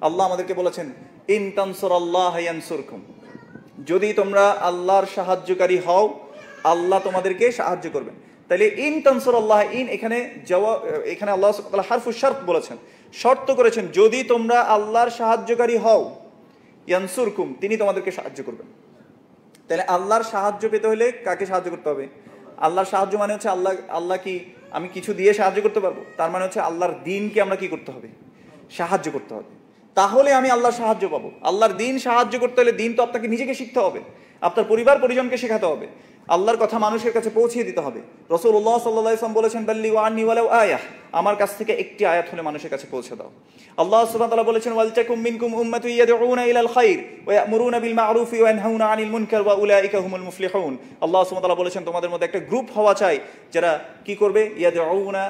আল্লাহ আমাদেরকে বলেছেন, ইন তানসুরাল্লাহা ইয়ানসুরকুম, যদি তোমরা আল্লাহর সাহায্যকারী হও, আল্লাহ তোমাদেরকে সাহায্য করবেন। তাহলে ইন তানসুরাল্লাহ, ইন এখানে আল্লাহ সুবহানাহু ওয়া তাআলা হারফুশ শারত বলেছেন, শর্ত করেছেন, যদি তোমরা আল্লাহর সাহায্যকারী হও, ইয়ানসুরকুম, তিনি তোমাদেরকে সাহায্য করবেন। তাহলে আল্লাহর সাহায্য পেতে হলে কাকে সাহায্য করতে হবে? আল্লাহর সাহায্য মানে হচ্ছে আল্লাহ কি আমি কিছু দিয়ে সাহায্য করতে পারবো? তার মানে হচ্ছে আল্লাহর দ্বীনকে আমরা কি করতে হবে? সাহায্য করতে হবে। তাহলে আমি আল্লাহর সাহায্য পাবো। আল্লাহর দ্বীন সাহায্য করতে হলে দ্বীন তো আপনাকে নিজেকে শিখতে হবে, আপনার পরিবার পরিজনকে শেখাতে হবে, আল্লাহর কথা মানুষের কাছে পৌঁছিয়ে দিতে হবে। রাসূলুল্লাহ সাল্লাল্লাহু আলাইহি ওয়াসাল্লাম বলেছেন, বাল্লিগু আন্নী ওয়ালাউ আয়াহ, আমার কাছ থেকে একটি আয়াত হলে মানুষের কাছে পৌঁছে দাও। আল্লাহ সুবহানাহু ওয়া তাআলা বলেছেন, ওয়ালতাকুম মিনকুম উম্মাতুন ইয়াদউনা ইলাল খায়র ওয়া ইয়ামুরুনা বিল মা'রুফি ওয়া ইয়ানহাউনা আনিল মুনকার ওয়া উলাইকা হুমুল মুফলিহুন। আল্লাহ সুবহানাহু ওয়া তাআলা বলেছেন, তোমাদের মধ্যে একটা গ্রুপ হওয়া চাই যারা কি করবে? ইয়াদউনা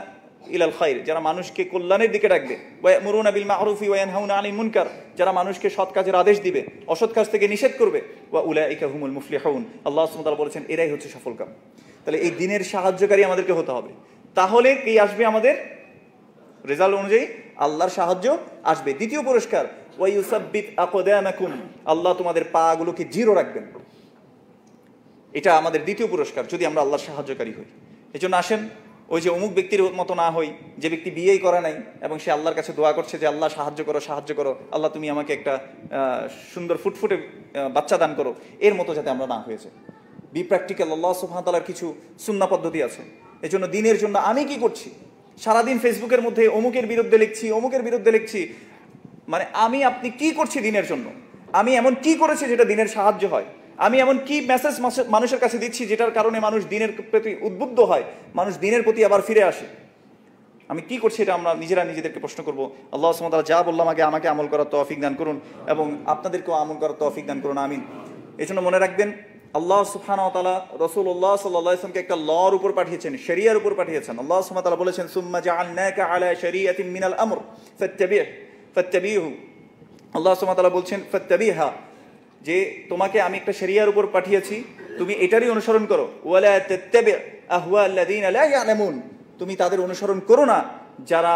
ইলাল খায়র, যারা মানুষকে কল্যাণের দিকে ডাকবে, ওয়া ইয়ামুরুনা বিল মা'রুফি ওয়া ইয়ানহাউনা আনিল মুনকার, যারা মানুষকে সৎ কাজের আদেশ দিবে, অসৎ কাজ থেকে নিষেধ করবে, ওয়া উলাইকা হুমুল মুফলিহুন। আল্লাহ সুবহানাহু ওয়া তাআলা বলেছেন, এরাই হচ্ছে সফলকাম। তাহলে এই দ্বীনের সাহায্যকারী আমাদেরকে হতে হবে। তাহলে কি আসবে? আমাদের রেজাল্ট অনুযায়ী আল্লাহর সাহায্য আসবে। দ্বিতীয় পুরস্কার, ওয়া ইউসাব্বিত আকদামাকুম, আল্লাহ তোমাদের পাগুলোকে দৃঢ় রাখবেন। এটা আমাদের দ্বিতীয় পুরস্কার, যদি আমরা আল্লাহর সাহায্যকারী হই। এজন্য আসেন, ওই যে অমুক ব্যক্তির মতো না হই, যে ব্যক্তি বিয়েই করে নাই এবং সে আল্লাহর কাছে দোয়া করছে যে আল্লাহ সাহায্য করো, সাহায্য করো, আল্লাহ তুমি আমাকে একটা সুন্দর ফুটফুটে বাচ্চা দান করো, এর মতো যাতে আমরা না হয়েছে। B practical. আল্লাহ সুবহানাহু ওয়া তাআলার কিছু সুন্নাহ পদ্ধতি আছে। এজন্য দিনের জন্য আমি কি করছি? সারাদিন ফেসবুকের মধ্যে অমুকের বিরুদ্ধে লিখছি, অমুকের বিরুদ্ধে লিখছি, মানে আপনি কি করছি দিনের জন্য? আমি এমন কি করেছি যেটা দিনের সাহায্য হয়? আমি এমন কি মেসেজ মানুষের কাছে দিচ্ছি যেটার কারণে মানুষ দিনের প্রতি উদ্বুদ্ধ হয়, মানুষ দিনের প্রতি আবার ফিরে আসে? আমি কি করছি এটা আমরা নিজেদেরকে প্রশ্ন করব। আল্লাহ সুবহানাহু ওয়া তাআলা যা বললাম আমাকে আমল করার তৌফিক দান করুন এবং আপনাদেরকেও আমল করার তৌফিক দান করুন, আমিন। এজন্য মনে রাখবেন, আল্লাহ সুবহানাহু ওয়া তাআলা রাসূলুল্লাহ সাল্লাল্লাহু আলাইহি ওয়াসাল্লামকে একটা লর উপর পাঠিয়েছেন, শরিয়ার উপর পাঠিয়েছেন। আল্লাহ সুবহানাহু ওয়া তাআলা বলেছেন, সুম্মা জাআলনাকা আলা শরিয়াতিন মিনাল আমর ফাত্তাবিহু। আল্লাহ সুবহানাহু ওয়া তাআলা বলছেন ফাত্তাবিহা, যে তোমাকে আমি একটা শরিয়ার উপর পাঠিয়েছি, তুমি এটারই অনুসরণ করো। ওয়ালা তাত্তাবি আহওয়া আল্লাযীনা লা ইয়ালামুন, তুমি তাদের অনুসরণ করো না যারা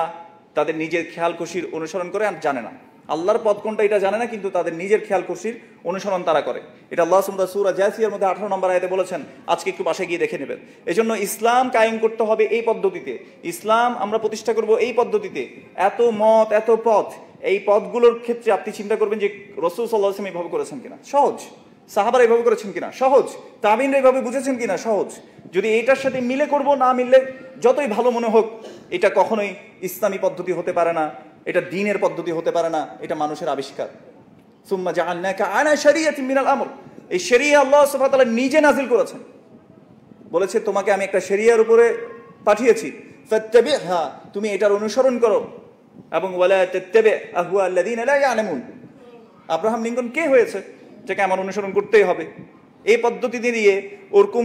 তাদের নিজের খেয়াল খুশির অনুসরণ করে আর জানে না। আল্লাহর পথ কোনটা এটা জানে না, কিন্তু তাদের নিজের খেয়াল খুশির অনুসরণ তারা করে। এটা আল্লাহ সুবহানাহু ওয়া তাআলা সূরা জাসিয়ার মধ্যে 18 নম্বর আয়াতে বলেছেন। আজকে একটু বাসায় গিয়ে দেখে নেবেন। এজন্য ইসলাম কায়েম করতে হবে এই পদ্ধতিতে, ইসলাম আমরা প্রতিষ্ঠা করব এই পদ্ধতিতে। এত মত, এত পথ, এই পথগুলোর ক্ষেত্রে আপনি চিন্তা করবেন যে রাসূল সাল্লাল্লাহু আলাইহি ওয়াসাল্লাম এইভাবে করেছেন কিনা, সহজ। সাহাবারা এইভাবে করেছেন কিনা, সহজ। তাবিনরা এইভাবে বুঝেছেন কিনা, সহজ। যদি এটার সাথে মিলে করব, না মিললে যতই ভালো মনে হোক, এটা কখনোই ইসলামী পদ্ধতি হতে পারে না, এটা দ্বীনের পদ্ধতি হতে পারে না, এটা মানুষের আবিষ্কার। সুম্মা জাআলনাকা আলা শারিয়াতিন মিনাল আমর, এই শরিয়া আল্লাহ সুবহানাহু ওয়া তাআলা নিজে নাযিল করেছেন। বলেছে তোমাকে আমি একটা শরিয়ার উপরে পাঠিয়েছি, ফাত্তাবিহা, তুমি এটার অনুসরণ করো, এবং ওয়ালা তাত্তাবি আহওয়া আল্লাযীনা লা ইয়ালামুন। আব্রাহাম লিঙ্কন কে হয়েছে যাকে আমার অনুসরণ করতেই হবে? এই পদ্ধতি দিয়ে ওরকম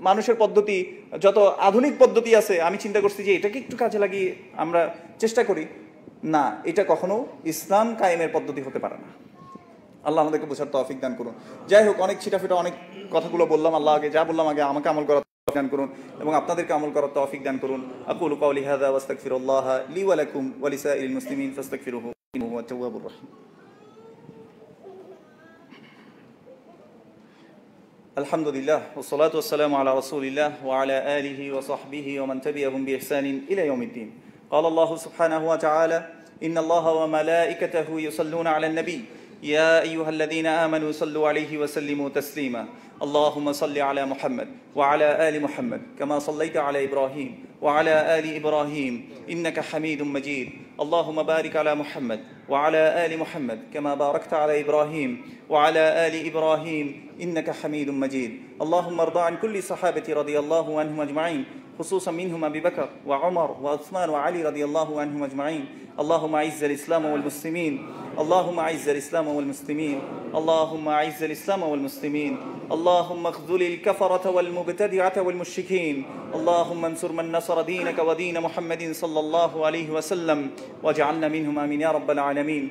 মানুষের পদ্ধতি, যত আধুনিক পদ্ধতি আছে, আমি চিন্তা করছি যে এটাকে একটু কাজে লাগিয়ে আমরা চেষ্টা করি, না, এটা কখনো ইসলাম কায়েমের পদ্ধতি হতে পারে না। আল্লাহ আমাদেরকে বোঝার তৌফিক দান করুন। যাই হোক, অনেক ছিটাফিটা অনেক কথাগুলো বললাম। আল্লাহ আগে যা বললাম, আগে আমাকে আমল করার তৌফিক দান করুন এবং আপনাদেরকে আমল করার তৌফিক দান করুন। আকুলু কাওলি হাযা ওয়াস্তাগফিরুল্লাহ লি ওয়া লাকুম ওয়া লিসাইরিল মুসলিমিন ফাস্তাগফিরুহু ইন্নাহু হুয়াত তাওয়াবুর রাহিম। আলহামদুলিল্লাহ ওয়াসসালাতু ওয়াসসালামু আলা রাসূলিল্লাহ ওয়া আলা আলিহি ওয়া সাহবিহি ওয়া মান তাবিআহুম বিইহসানিন ইলা ইয়াউমিদ্দিন। ক্বালা আল্লাহু সুবহানাহু ওয়া তাআলা ইন্নাল্লাহা ওয়া মালাইকাতাহু ইউসাল্লুনা আলান নবী يا أيها الذين آمنوا صلوا عليه وسلموا تسليما اللهم صل على محمد وعلى آل محمد كما صليت على إبراهيم وعلى آل إبراهيم إنك حميد مجيد اللهم بارك على محمد وعلى آل محمد كما باركت على إبراهيم وعلى آل إبراهيم إنك حميد مجيد اللهم ارض عن كل صحابة رضي الله عنهم أجمعين خصوصا منهم أبي بكر وعمر وعثمان وعلي رضي الله عنهم أجمعين اللهم أعز الإسلام والمسلمين اللهم أعز الإسلام والمسلمين اللهم أعز الإسلام والمسلمين اللهم اخذل الكفرة والمبتدعة والمشركين اللهم انصر من نصر دينك ودين محمد صلى الله عليه وسلم واجعلنا منهم آمين يا رب العالمين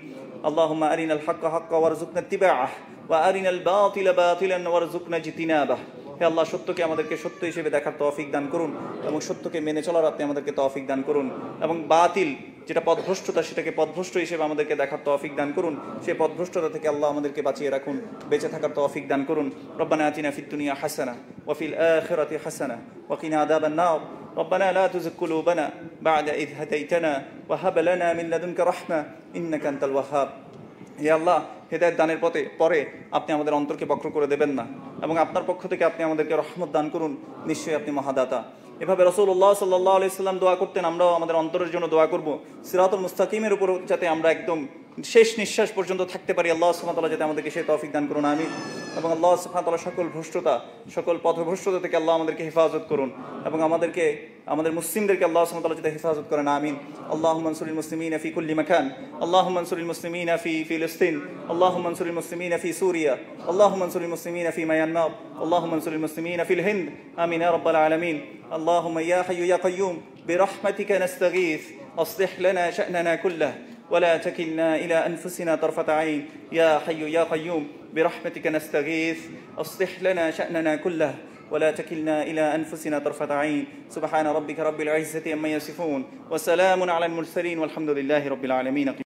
اللهم أرنا الحق حقا وارزقنا اتباعه وأرنا الباطل باطلا وارزقنا اجتنابه। হে আল্লাহ, সত্যকে আমাদেরকে সত্য হিসেবে দেখার তৌফিক দান করুন এবং সত্যকে মেনে চলার আপনি আমাদেরকে তৌফিক দান করুন, এবং বাতিল যেটা পথভ্রষ্টতা সেটাকে পথভ্রষ্ট হিসেবে আমাদেরকে দেখার তৌফিক দান করুন। সেই পথভ্রষ্টতা থেকে আল্লাহ আমাদেরকে বাঁচিয়ে রাখুন, বেঁচে থাকার তৌফিক দান করুন। রব্বানা আতিনা ফিদ দুনিয়া হাসানাহ ওয়া ফিল আখিরাতি হাসানাহ ওয়া কিনা আযাবান নার রব্বানা লা তুযিগ কুলুবানা বা'দা ইয হাদাইতানা ওয়া হাব লানা মিন লাদুনকা রাহমা ইন্নাকা আনতাল ওয়াহ্হাব। হে আল্লাহ, হেদায়েত দানের পরে আপনি আমাদের অন্তরকে বক্র করে দেবেন না, এবং আপনার পক্ষ থেকে আপনি আমাদেরকে রহমত দান করুন। নিশ্চয়ই আপনি মহাদাতা। এভাবে রাসূলুল্লাহ সাল্লাল্লাহু আলাইহি সাল্লাম দোয়া করতেন, আমরাও আমাদের অন্তরের জন্য দোয়া করব, সিরাতুল মুস্তাকিমের উপর যাতে আমরা একদম শেষ নিঃশ্বাস পর্যন্ত থাকতে পারি। আল্লাহ সুবহানাহু ওয়া তাআলা যাতে আমাদেরকে সেই তৌফিক দান করুন, আমিন। এবং আল্লাহ সুবহানাহু ওয়া তাআলা সকল ভ্রষ্টতা, সকল পথভ্রষ্টতা থেকে আল্লাহ আমাদেরকে হেফাজত করুন, এবং আমাদের মুসলিমদেরকে আল্লাহ সুবহানাহু ওয়া তাআলা যাতে হেফাজত করেন, আমিন। আল্লাহুম্মা আনসুরিল মুসলিমিনা ফি কুল্লি মাকান আল্লাহুম্মা আনসুরিল মুসলিমিনা ফি ফিলিস্তিন আল্লাহুম্মা আনসুরিল মুসলিমিনা ফি সুরিয়া আল্লাহুম্মা আনসুরিল মুসলিমিনা ফি মায়ানমার আল্লাহুম্মা আনসুরিল মুসলিমিনা ফিল হিন্দ আমিন ইয়া রাব্বাল আলামিন। আল্লাহুম্মা ইয়া হাইয়্যু ইয়া কাইয়্যুম বিরহমাতিকা নাস্তাগীথ আসলিহ লানা শা'নানা কুল্লাহ ولا تكلنا إلى أنفسنا طرفة عين يا حي يا قيوم برحمتك نستغيث أصلح لنا شأننا كله ولا تكلنا إلى أنفسنا طرفة عين سبحان ربك رب العزة عما يصفون وسلام على المرسلين والحمد لله رب العالمين.